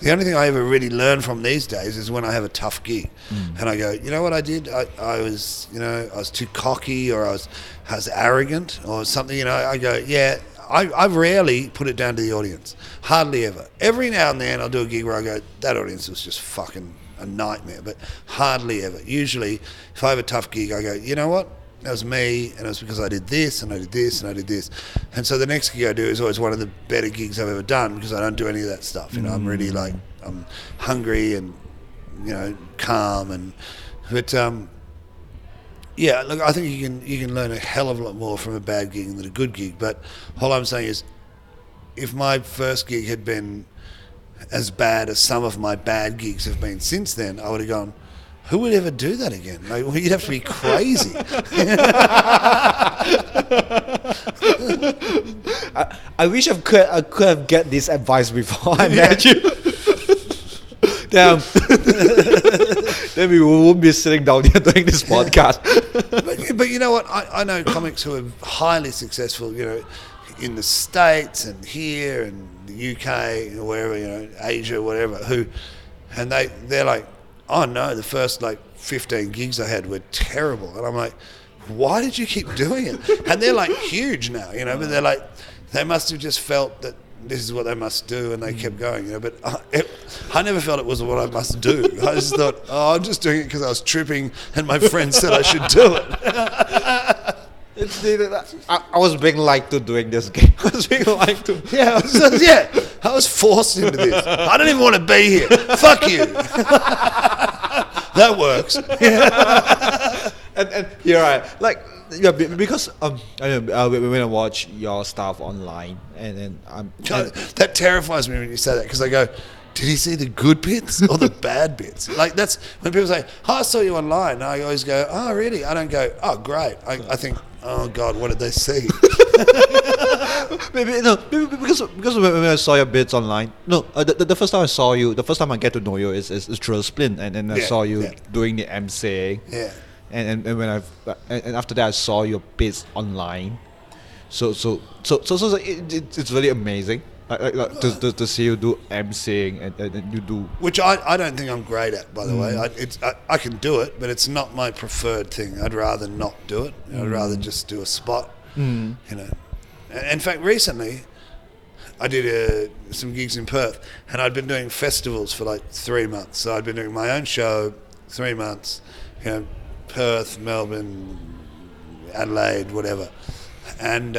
The only thing I ever really learn from these days is when I have a tough gig, and I go, you know what I did? I was too cocky, or I was arrogant, or something. You know, I go, yeah. I rarely put it down to the audience, hardly ever. Every now and then I'll do a gig where I go, that audience was just fucking a nightmare, but hardly ever. Usually, if I have a tough gig, I go, you know what? That was me, and it was because I did this, and I did this, and I did this. And so the next gig I do is always one of the better gigs I've ever done, because I don't do any of that stuff. You know, I'm really like, I'm hungry and, you know, calm. But yeah, look, I think you can learn a hell of a lot more from a bad gig than a good gig. But all I'm saying is, if my first gig had been as bad as some of my bad gigs have been since then, I would have gone, who would ever do that again? Like, well, you'd have to be crazy. I wish I could have get this advice before I met you. Damn. then we won't be sitting down here doing this podcast. But you know what? I know comics who are highly successful, you know, in the States and here and the UK or wherever, you know, Asia, whatever, and they're like, oh no, the first like 15 gigs I had were terrible. And I'm like, why did you keep doing it? And they're like huge now, you know, but they're like, they must have just felt that this is what they must do, and they kept going, you know. But I never felt it was what I must do. I just thought, oh, I'm just doing it because I was tripping and my friend said I should do it. I was being lied to doing this game. I was being lied to. Yeah, I was forced into this. I don't even want to be here. Fuck you. That works. And you're right. Like, yeah, because when I watch your stuff online, and that terrifies me when you say that, because I go, did he see the good bits or the bad bits? Like, that's when people say, oh, I saw you online. I always go, oh, really? I don't go, oh, great. I think, oh God, what did they see? because when I saw your bits online, the first time I saw you, the first time I get to know you is through a splint, and I saw you doing the MCing. Yeah. And when and after that I saw your bits online, so it's really amazing, like to see you do MCing and you do, which I don't think I'm great at, by the way. I can do it, but it's not my preferred thing. I'd rather not do it. I'd rather just do a spot, you know. In fact, recently I did some gigs in Perth, and I'd been doing festivals for like 3 months. So I'd been doing my own show 3 months, you know, Perth, Melbourne, Adelaide, whatever, and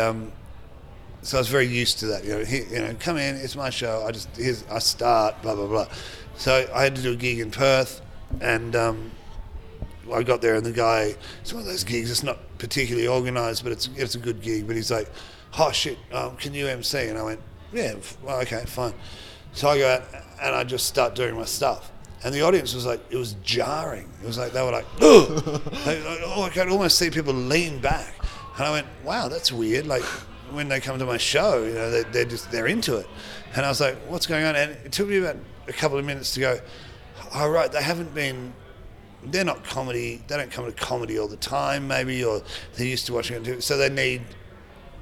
so I was very used to that. You know, come in, it's my show. I start, blah blah blah. So I had to do a gig in Perth, and I got there, and the guy, it's one of those gigs. It's not particularly organised, but it's a good gig. But he's like, oh shit, can you MC? And I went, yeah, well, okay, fine. So I go out and I just start doing my stuff. And the audience was like, it was jarring. It was like, they were like, ugh. I could almost see people lean back. And I went, wow, that's weird. Like, when they come to my show, you know, they're into it. And I was like, what's going on? And it took me about a couple of minutes to go, oh, right, they're not comedy, they don't come to comedy all the time, maybe, or they're used to watching it, so they need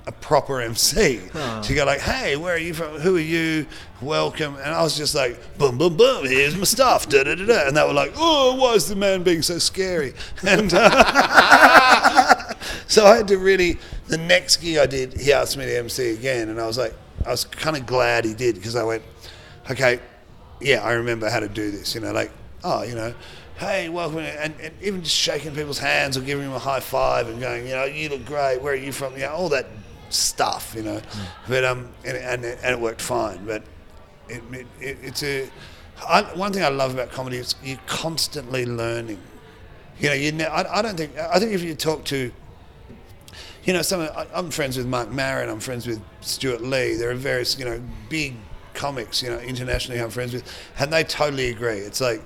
a proper MC to go like, hey, where are you from? Who are you? Welcome. And I was just like, boom, boom, boom, here's my stuff, da da da da. And they were like, oh, why is the man being so scary? And so I had to really, the next gig I did, he asked me to MC again, and I was like, I was kind of glad he did, because I went, okay, yeah, I remember how to do this, you know, like, oh, you know, hey, welcome, and even just shaking people's hands or giving them a high five and going, you know, you look great, where are you from? You know, all that stuff, you know. But and it worked fine. But one thing I love about comedy is you're constantly learning. You know, I think if you talk to, you know, I'm friends with Mark Maron, I'm friends with Stuart Lee. There are various, you know, big comics, you know, internationally I'm friends with, and they totally agree. It's like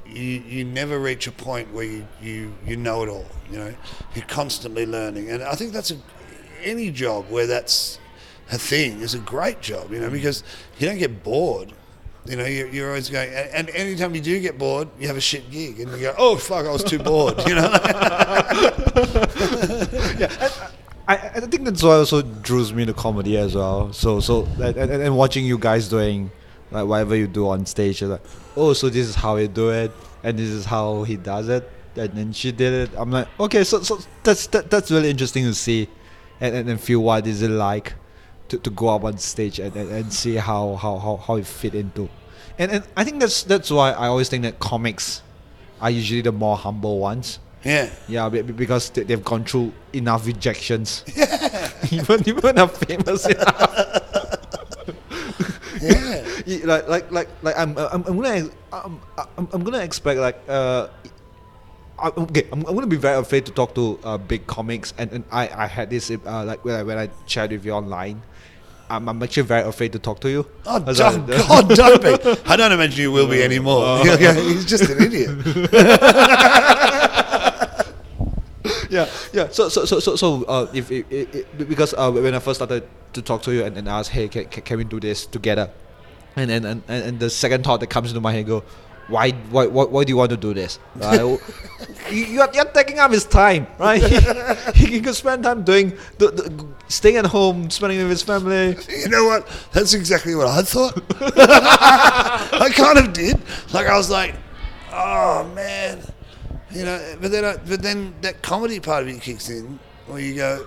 you never reach a point where you know it all, you know. You're constantly learning, and I think that's any job where that's a thing is a great job, you know, because you don't get bored. You know, you're always going, and anytime you do get bored, you have a shit gig, and you go, oh fuck, I was too bored, you know. Yeah, I think that's what also draws me to comedy as well. So and watching you guys doing like whatever you do on stage, you're like, oh, so this is how you do it, and this is how he does it, and then she did it. I'm like, okay, so that's really interesting to see, and feel what is it like to go up on stage and see how it fit into, and I think that's why I always think that comics are usually the more humble ones. Yeah, because they've gone through enough rejections. Yeah. even are famous enough. Yeah. like I'm gonna expect like I'm gonna be very afraid to talk to big comics, and I had this like when I chat with you online. I'm actually very afraid to talk to you. Oh, don't be. I don't imagine you will be anymore. He's just an idiot. Yeah. So if because when I first started to talk to you and ask, hey, can we do this together? And the second thought that comes into my head go, why do you want to do this? Right? you're taking up his time, right? He could spend time doing staying at home, spending with his family. You know what? That's exactly what I thought. I kind of did. Like I was like, oh man, you know. But then that comedy part of you kicks in, where you go,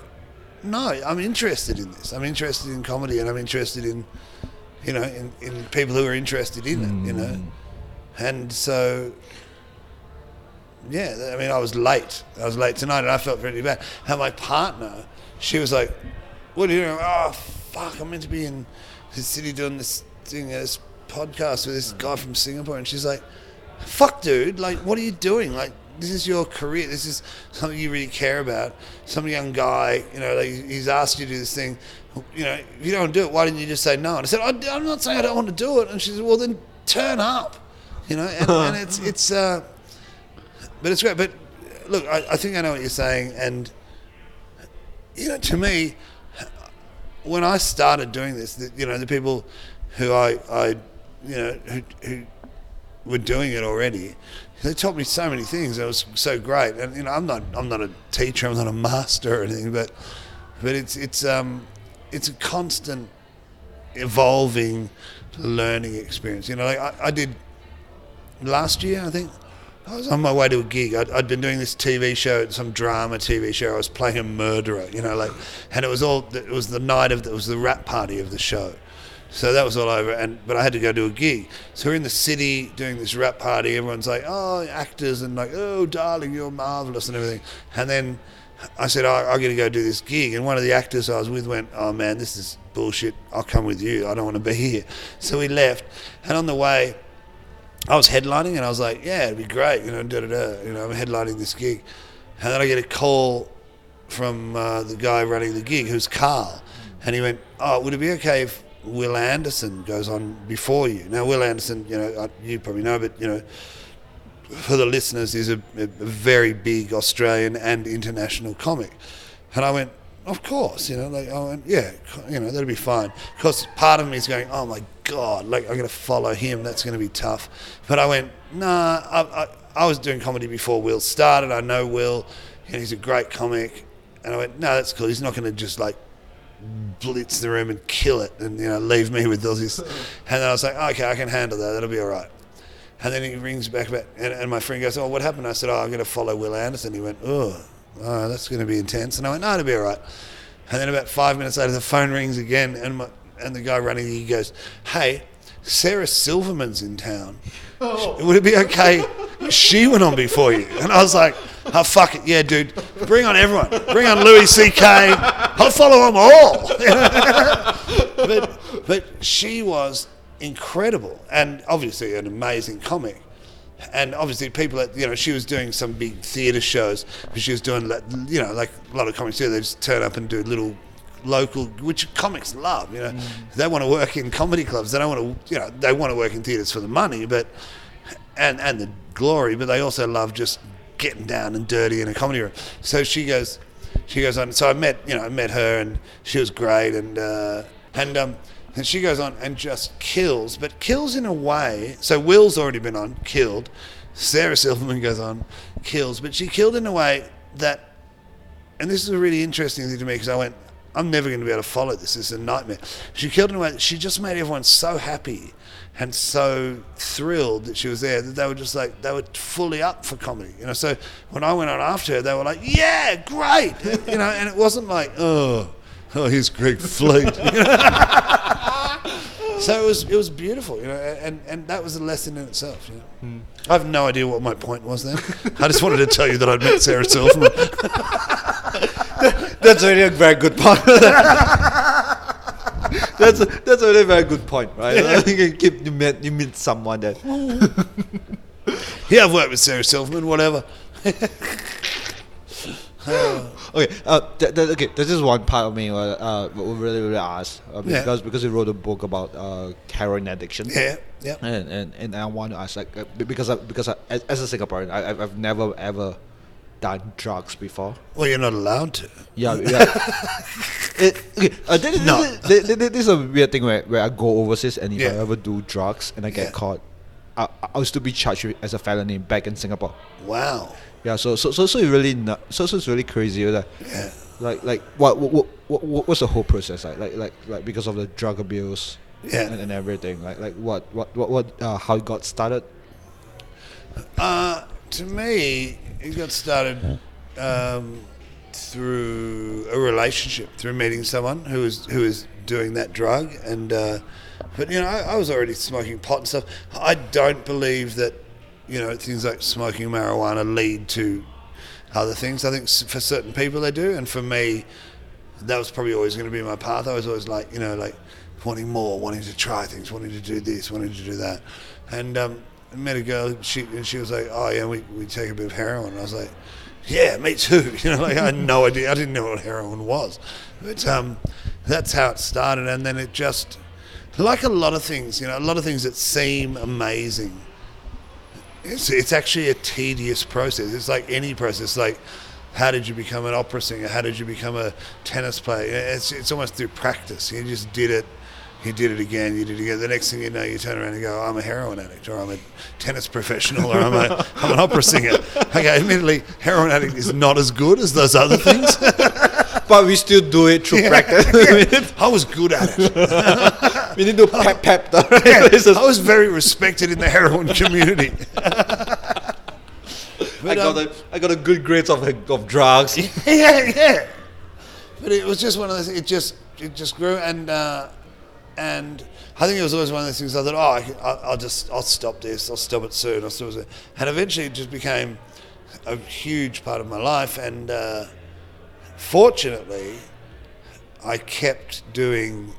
no, I'm interested in this. I'm interested in comedy, and I'm interested in, you know, in people who are interested in it, you know. And so, yeah, I mean, I was late. Tonight, and I felt pretty bad. And my partner, she was like, what are you doing? Oh, fuck, I'm meant to be in the city doing this thing, this podcast with this guy from Singapore. And she's like, fuck, dude, like, what are you doing? Like, this is your career. This is something you really care about. Some young guy, you know, like, he's asked you to do this thing. You know, if you don't do it, why didn't you just say no? And I said, I'm not saying I don't want to do it. And she said, well, then turn up. You know, and it's but it's great. But look, I think I know what you're saying, and you know, to me, when I started doing this, you know, the people who I you know, who were doing it already, they taught me so many things. It was so great, and you know, I'm not a teacher, I'm not a master or anything, but it's a constant evolving learning experience. You know, like I did. Last year, I think, I was on my way to a gig. I'd been doing this TV show, some drama TV show. I was playing a murderer, you know, like, and it was the night of, it was the rap party of the show. So that was all over, but I had to go do a gig. So we're in the city doing this rap party. Everyone's like, oh, actors, and like, oh, darling, you're marvelous and everything. And then I said, I'm going to go do this gig. And one of the actors I was with went, oh man, this is bullshit. I'll come with you. I don't want to be here. So we left. And on the way, I was headlining, and I was like, yeah, it'd be great, you know, you know, I'm headlining this gig. And then I get a call from the guy running the gig, who's Carl. And he went, oh, would it be okay if Will Anderson goes on before you? Now, Will Anderson, you know, you probably know, but, you know, for the listeners, is a very big Australian and international comic. And I went, of course, you know, like, I went, yeah, you know, that'll be fine. Because part of me is going, oh my God, like, I'm going to follow him, that's going to be tough. But I went, nah, I was doing comedy before Will started, I know Will, and he's a great comic. And I went, no, that's cool, he's not going to just, like, blitz the room and kill it and, you know, leave me with all this. And then I was like, okay, I can handle that, that'll be all right. And then he rings back, and my friend goes, oh, what happened? I said, oh, I'm going to follow Will Anderson. He went, oh, that's going to be intense. And I went, no, it'll be all right. And then about 5 minutes later, the phone rings again, and the guy running, he goes, hey, Sarah Silverman's in town. Oh. Would it be okay? She went on before you. And I was like, oh, fuck it. Yeah, dude, bring on everyone. Bring on Louis C.K. I'll follow them all. But she was incredible, and obviously an amazing comic. And obviously people that, you know, she was doing some big theatre shows, but she was doing, you know, like a lot of comics do, they just turn up and do little local, which comics love, you know. They want to work in comedy clubs, they don't want to, you know, they want to work in theatres for the money, but and the glory, but they also love just getting down and dirty in a comedy room. So she goes on, so I met her, and she was great, and she goes on and just kills, but kills in a way. So Will's already been on, killed. Sarah Silverman goes on, kills, but she killed in a way that, and this is a really interesting thing to me, because I went, I'm never going to be able to follow this. This is a nightmare. She killed in a way that she just made everyone so happy and so thrilled that she was there, that they were just like, they were fully up for comedy, you know. So when I went on after her, they were like, yeah, great, you know. And it wasn't like, oh, here's Greg Fleet. So it was beautiful, you know, and that was a lesson in itself. You know? I have no idea what my point was then. I just wanted to tell you that I'd met Sarah Silverman. That's really a very good point. That's a really very good point, right? Yeah. You meet someone that. Yeah, I've worked with Sarah Silverman, whatever. Okay. This is one part of me really asked because he wrote a book about heroin addiction. Yeah. And I want to ask, like, because as a Singaporean, I've never ever done drugs before. Well, you're not allowed to. Yeah. This is a weird thing where I go overseas, and if I ever do drugs and I get caught, I was to be charged as a felony back in Singapore. Wow. Yeah, so it really so it's really crazy. Yeah. Like what's the whole process like because of the drug abuse Yeah. and everything, like what how it got started? To me, it got started through a relationship, through meeting someone who was doing that drug, and but I was already smoking pot and stuff. I don't believe that things like smoking marijuana lead to other things. I think for certain people they do, and for me, that was probably always going to be my path. I was always like wanting more, wanting to try things, wanting to do this, wanting to do that, and I met a girl. She was like, "Oh yeah, we take a bit of heroin." And I was like, "Yeah, me too." I had no idea. I didn't know what heroin was, but that's how it started. And then it just, like a lot of things, a lot of things that seem amazing. It's actually a tedious process. It's like any process. Like, how did you become an opera singer? How did you become a tennis player? It's almost through practice. You just did it. You did it again. You did it again. The next thing you know, you turn around and go, "I'm a heroin addict," or "I'm a tennis professional," or "I'm an opera singer." Okay, admittedly, heroin addict is not as good as those other things, but we still do it through practice. Yeah. I was good at it. We need to pep the I was very respected in the heroin community. But, I got a good grades of drugs. Yeah. But it was just one of those. It just grew, and I think it was always one of those things. I thought, I'll stop this. I'll stop it soon. And eventually, it just became a huge part of my life. And fortunately, I kept doing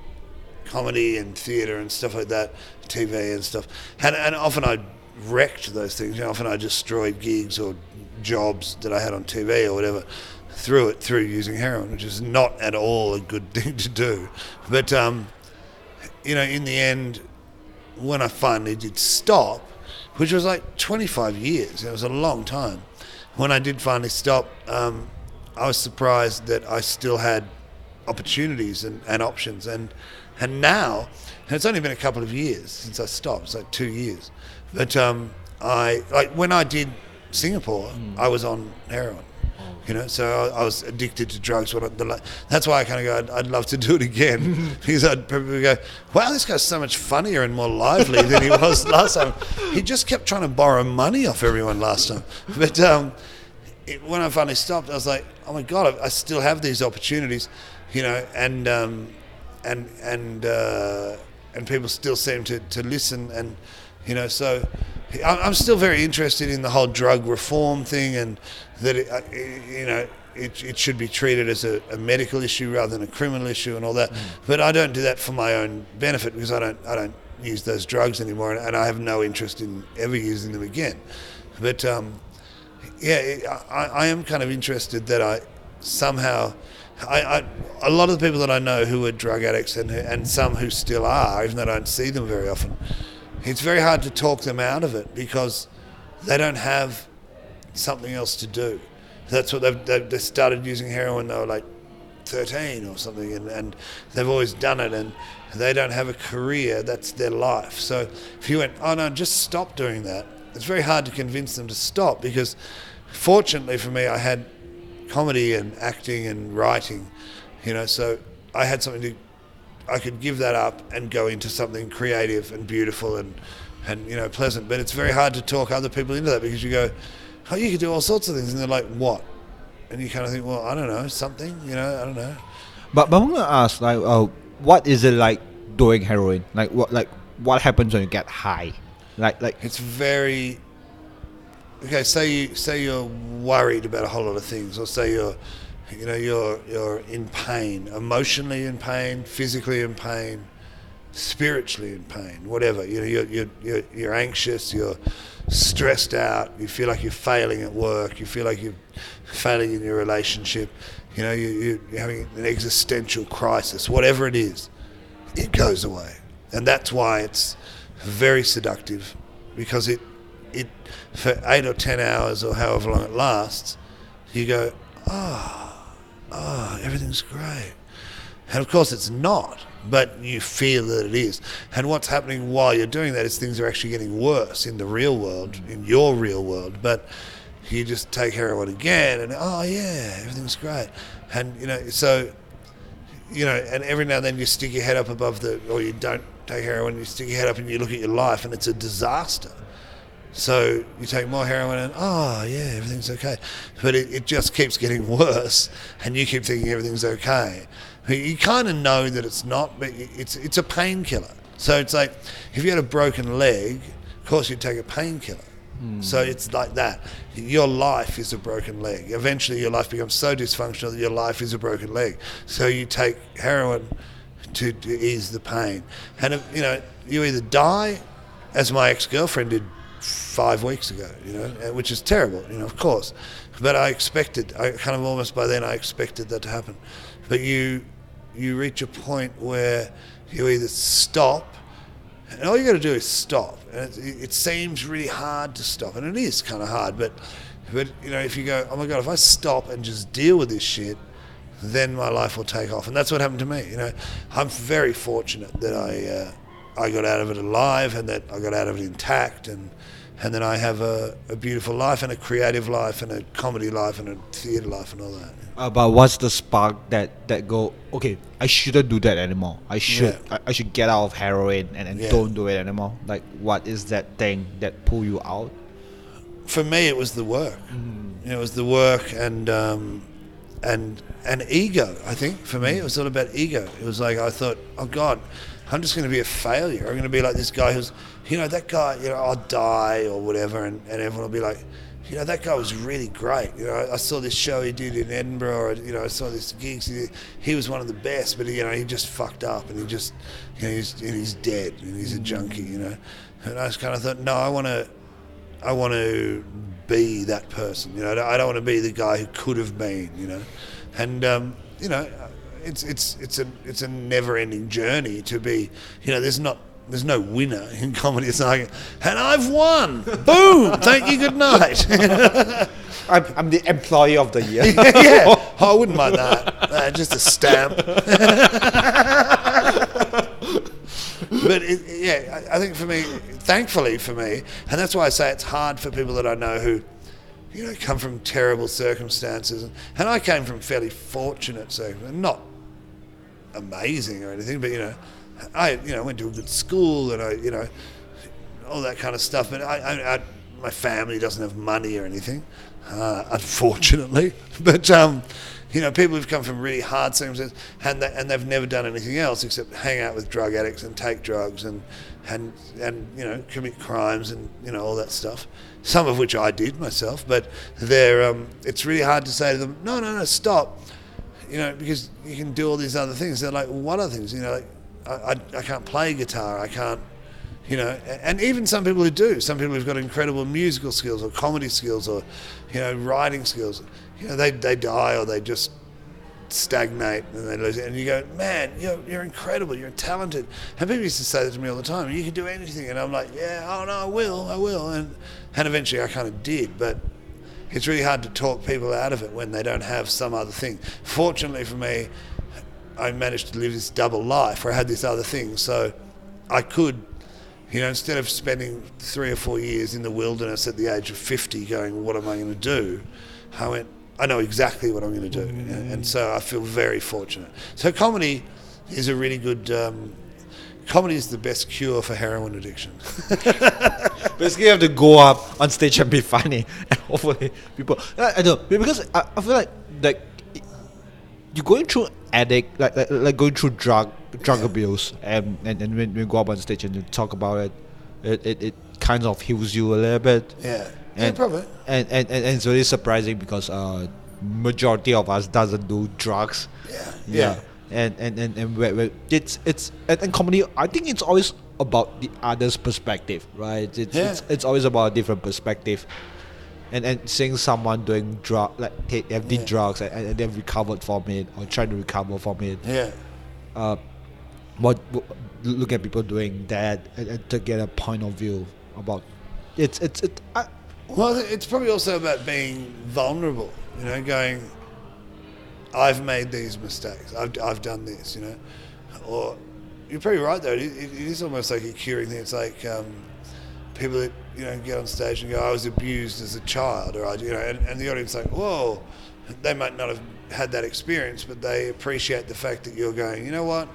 comedy and theatre and stuff like that, TV and stuff. And often I wrecked those things. Often I destroyed gigs or jobs that I had on TV or whatever through using heroin, which is not at all a good thing to do. But in the end, when I finally did stop, which was like 25 years, it was a long time. When I did finally stop, I was surprised that I still had opportunities and options. And now, and it's only been a couple of years since I stopped. It's like 2 years. But when I did Singapore, I was on heroin. So I was addicted to drugs. That's why I kind of go, I'd love to do it again, because I'd probably go, wow, this guy's so much funnier and more lively than he was last time. He just kept trying to borrow money off everyone last time. But when I finally stopped, I was like, oh my God, I still have these opportunities, and people still seem to listen, and so I'm still very interested in the whole drug reform thing, and that it should be treated as a medical issue rather than a criminal issue and all that. But I don't do that for my own benefit, because I don't use those drugs anymore, and I have no interest in ever using them again. But I am kind of interested that I somehow. A lot of the people that I know who are drug addicts and some who still are, even though I don't see them very often, it's very hard to talk them out of it because they don't have something else to do. That's what they started using heroin when they were like 13 or something, and they've always done it, and they don't have a career. That's their life. So if you went, oh no, just stop doing that, it's very hard to convince them to stop, because fortunately for me, I had comedy and acting and writing, so I had something I could give that up and go into something creative and beautiful and pleasant. But it's very hard to talk other people into that, because you go, oh, you could do all sorts of things, and they're like, what? And you kind of think, well, I don't know, something, I don't know. But I want to ask, what is it like doing heroin? What happens when you get high? It's very. Okay, say you're worried about a whole lot of things, or say you're in pain, emotionally in pain, physically in pain, spiritually in pain, whatever. You're anxious, you're stressed out, you feel like you're failing at work, you feel like you're failing in your relationship, you're having an existential crisis, whatever it is, it goes away. And that's why it's very seductive, because it for 8 or 10 hours or however long it lasts, you go, everything's great. And of course it's not, but you feel that it is. And what's happening while you're doing that is things are actually getting worse in the real world, in your real world. But you just take heroin again and, oh yeah, everything's great. And, so, and every now and then you stick your head up above or you don't take heroin, you stick your head up and you look at your life and it's a disaster. So you take more heroin and, oh yeah, everything's okay. But it just keeps getting worse and you keep thinking everything's okay. You kind of know that it's not, but it's a painkiller. So it's like, if you had a broken leg, of course you'd take a painkiller. So it's like that. Your life is a broken leg. Eventually your life becomes so dysfunctional that your life is a broken leg. So you take heroin to ease the pain. And, you either die, as my ex-girlfriend did 5 weeks ago, which is terrible, of course. But I expected I expected that to happen. But you reach a point where you either stop, and all you got to do is stop. And it seems really hard to stop, and it is kind of hard. But if you go, oh my God, if I stop and just deal with this shit, then my life will take off. And that's what happened to me. I'm very fortunate that I got out of it alive, and that I got out of it intact, and that I have a beautiful life and a creative life and a comedy life and a theatre life and all that. But what's the spark that go, okay, I shouldn't do that anymore. I should get out of heroin and don't do it anymore. Like, what is that thing that pull you out? For me, it was the work. It was the work and ego. I think for me, it was all about ego. It was like I thought, oh God, I'm just going to be a failure. I'm going to be like this guy who's, that guy, I'll die or whatever, and everyone will be like, that guy was really great. I saw this show he did in Edinburgh, or, I saw this gigs. He was one of the best, but, he just fucked up, and he just, he's dead, and he's a junkie, And I just kind of thought, no, I want to be that person. I don't want to be the guy who could have been, And, it's a never-ending journey to be, there's no winner in comedy. It's like, and I've won. Boom. Thank you. Good night. I'm the employee of the year. Yeah. Oh, I wouldn't mind that. Just a stamp. But I think for me, thankfully for me, and that's why I say it's hard for people that I know who, come from terrible circumstances. And I came from fairly fortunate circumstances, not amazing or anything, but, I went to a good school and I all that kind of stuff, but I my family doesn't have money or anything, unfortunately. But people who've come from really hard circumstances and they've never done anything else except hang out with drug addicts and take drugs and commit crimes and all that stuff. Some of which I did myself, but it's really hard to say to them, no, stop, because you can do all these other things. They're like, well, what other things? I can't play guitar, I can't, and even some people who do, some people who've got incredible musical skills or comedy skills or, writing skills, they die or they just stagnate and they lose it. And you go, man, you're incredible, you're talented. And people used to say that to me all the time, you can do anything. And I'm like, yeah, oh no, I will. And eventually I kind of did, but it's really hard to talk people out of it when they don't have some other thing. Fortunately for me, I managed to live this double life where I had this other thing, so I could, instead of spending 3 or 4 years in the wilderness at the age of 50 going, what am I going to do? I went, I know exactly what I'm going to do, and so I feel very fortunate. So comedy is a really good, comedy is the best cure for heroin addiction. Basically, you have to go up on stage and be funny, and hopefully people, I know, because I feel like you're going through addict, like going through drug abuse, and when you go up on stage and you talk about it kind of heals you a little bit. Probably. And it's really surprising because majority of us doesn't do drugs. And where it's comedy, I think it's always about the other's perspective, right? It's always about a different perspective. And seeing someone doing have did drugs and they've recovered from it or trying to recover from it. Look at people doing that and to get a point of view about well, it's probably also about being vulnerable. Going, I've made these mistakes. I've done this, you know. Or you're pretty right though. It is almost like a curing thing. It's like people that get on stage and go, "I was abused as a child," or and the audience is like, "Whoa." They might not have had that experience, but they appreciate the fact that you're going, "You know what?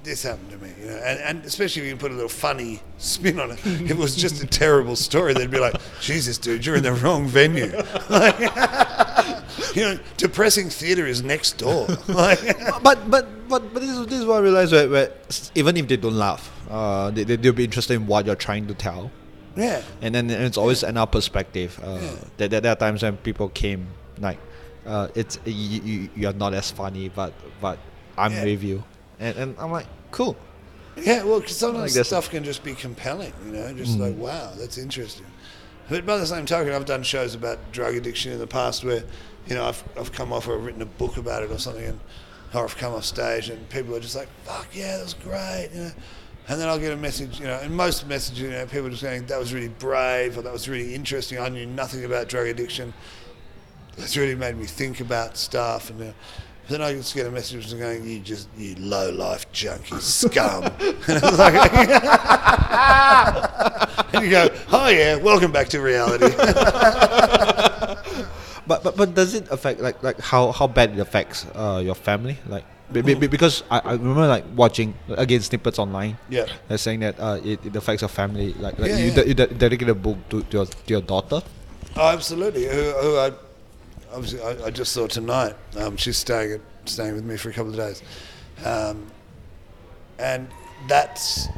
This happened to me," and especially if you can put a little funny spin on it. If it was just a terrible story, they'd be like, "Jesus, dude, you're in the wrong venue." Depressing theatre is next door. But this is what I realized where even if they don't laugh, they'll be interested in what you're trying to tell. Yeah. And then it's always another perspective. There are times when people came like, it's you're not as funny, but I'm with you, and I'm like, cool. Yeah, well, because sometimes like stuff can just be compelling, just like, wow, that's interesting. But by the same token, I've done shows about drug addiction in the past where, I've come off or I've written a book about it or something, or I've come off stage and people are just like, fuck yeah, that was great, And then I'll get a message, and most messages, people are just saying, that was really brave, or that was really interesting, I knew nothing about drug addiction. It's really made me think about stuff, and then I just get a message going, you low life junkie scum, and I was like, and you go, oh yeah, welcome back to reality. But does it affect like how bad it affects your family? Like because I remember like watching again snippets online. Yeah, they're saying that it affects your family. Like you dedicate a book to your daughter. Oh, absolutely. Who I just saw tonight. She's staying with me for a couple of days, and that's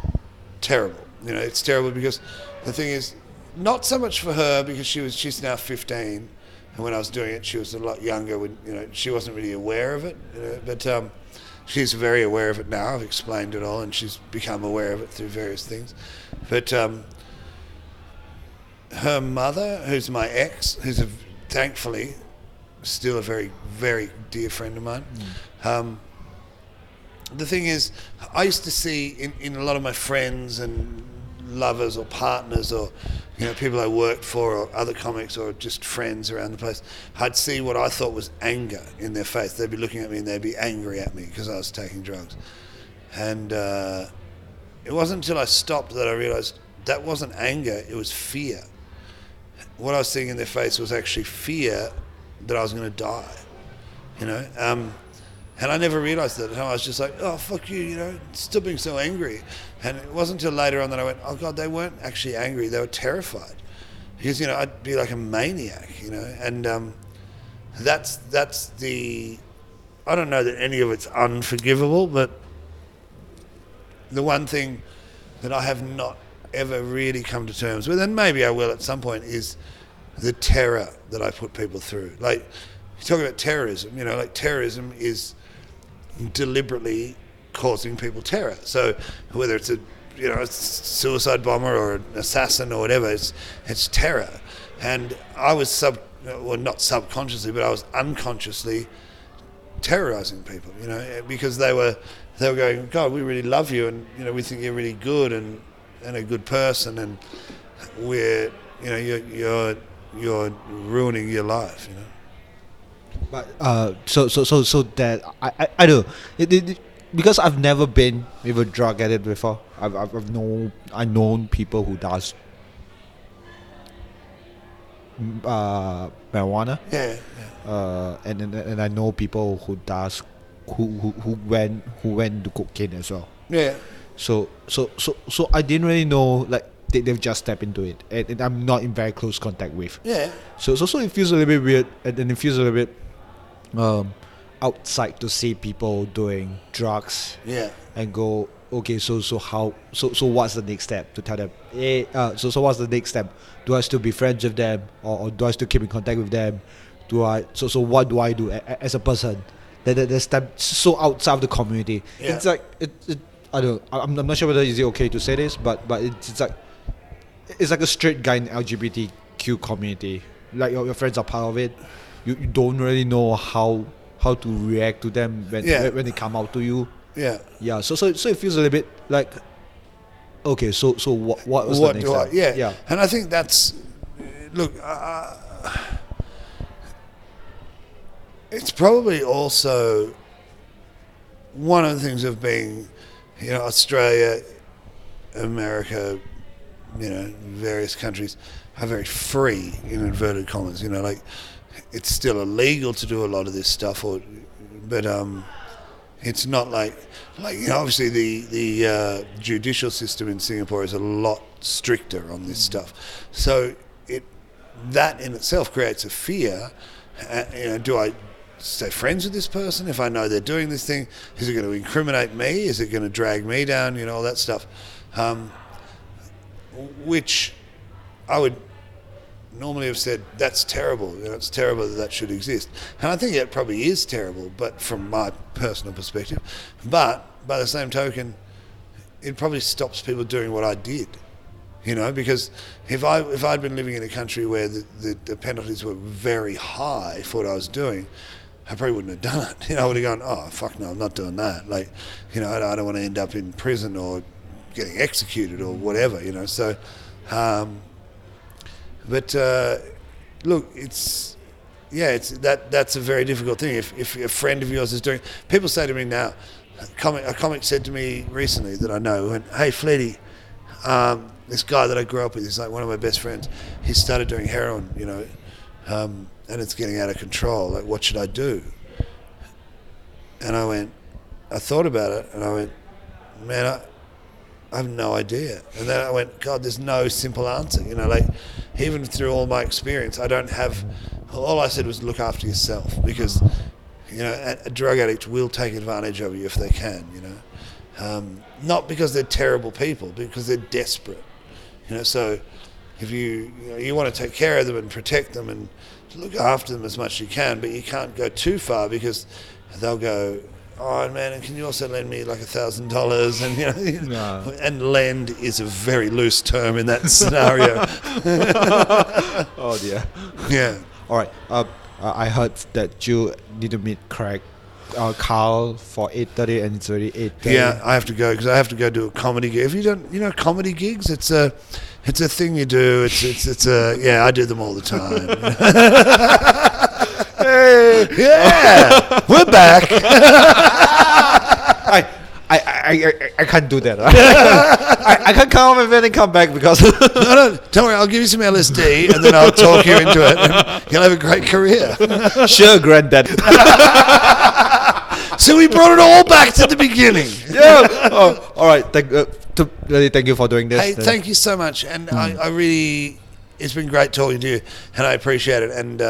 terrible. It's terrible because the thing is, not so much for her because she's now 15, and when I was doing it, she was a lot younger. When she wasn't really aware of it, but she's very aware of it now. I've explained it all, and she's become aware of it through various things. But her mother, who's my ex, who's thankfully still a very, very dear friend of mine. The thing is, I used to see in a lot of my friends and lovers or partners or people I worked for or other comics or just friends around the place, I'd see what I thought was anger in their face. They'd be looking at me and they'd be angry at me because I was taking drugs. And it wasn't until I stopped that I realised that wasn't anger, it was fear. What I was seeing in their face was actually fear that I was going to die, and I never realised that. And I was just like, oh, fuck you, stop being so angry. And it wasn't until later on that I went, oh God, they weren't actually angry, they were terrified. Because, I'd be like a maniac, and that's the, I don't know that any of it's unforgivable, but the one thing that I have not ever really come to terms with, and maybe I will at some point, is the terror that I put people through. Like, you talk about terrorism, like terrorism is deliberately causing people terror. So whether it's a suicide bomber or an assassin or whatever, it's terror. And I was not subconsciously, but I was unconsciously terrorizing people, because they were going, God, we really love you, and we think you're really good and a good person, and we're you're ruining your life, But so that I do because I've never been with a drug addict before. I've known people who does marijuana. Yeah. And I know people who does who went to cocaine as well. Yeah. So I didn't really know, like they've just stepped into it, and I'm not in very close contact with. Yeah. So it feels a little bit weird, and then it feels a little bit outside to see people doing drugs. Yeah. And go, okay, so what's the next step? To tell them, hey, so what's the next step? Do I still be friends with them, or do I still keep in contact with them? So what do I do as a person that step so outside of the community? Yeah. It's like I'm not sure whether is it okay to say this, but it's like a straight guy in LGBTQ community. Like your friends are part of it. You don't really know how to react to them when they come out to you. Yeah. Yeah. So it feels a little bit like, okay. So what was the next step? Yeah. And I think that's, look, it's probably also one of the things of being, Australia, America, various countries are very free, in inverted commas. Like it's still illegal to do a lot of this stuff, but it's not like obviously the judicial system in Singapore is a lot stricter on this stuff. So that in itself creates a fear. Do I stay friends with this person if I know they're doing this thing? Is it going to incriminate me? Is it going to drag me down? All that stuff, which I would normally have said that's terrible. It's terrible that should exist, and I think it probably is terrible. But from my personal perspective, but by the same token, it probably stops people doing what I did. Because if I'd been living in a country where the penalties were very high for what I was doing, I probably wouldn't have done it. I would have gone, oh fuck no, I'm not doing that. Like, I don't want to end up in prison or getting executed or whatever. So. But look, that's a very difficult thing. If a friend of yours is doing, people say to me now, a comic said to me recently that I know, went, hey Fleddy, this guy that I grew up with, he's like one of my best friends. He started doing heroin, and it's getting out of control. Like, what should I do? And I thought about it, and I went, man, I have no idea. And then I went, God, there's no simple answer. Like even through all my experience, I don't have. All I said was look after yourself, because a drug addict will take advantage of you if they can. Not because they're terrible people, because they're desperate. So if you want to take care of them and protect them and look after them as much as you can, but you can't go too far because they'll go, oh man, and can you also lend me like $1,000? And No. And lend is a very loose term in that scenario. Oh dear. Yeah. All right. I heard that you need to meet Carl for 8:30, and it's already 8:30. Yeah, I have to go because I have to go do a comedy gig. If you don't, comedy gigs, it's a thing you do. It's I do them all the time. Hey. Yeah, we're back. I can't do that. I can't come and then come back because No, don't worry. I'll give you some LSD and then I'll talk you into it, and you'll have a great career. Sure, granddad. So we brought it all back to the beginning. Yeah. Oh, all right. Thank you for doing this. Hey, thank you so much, and I really, it's been great talking to you, and I appreciate it. And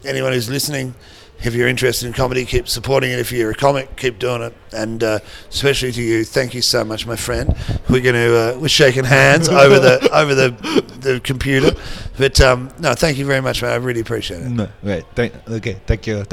anyone who's listening, if you're interested in comedy, keep supporting it. If you're a comic, keep doing it. And especially to you, thank you so much, my friend. We're shaking hands over the computer. But no, thank you very much, man. I really appreciate it. No, right. Thank you.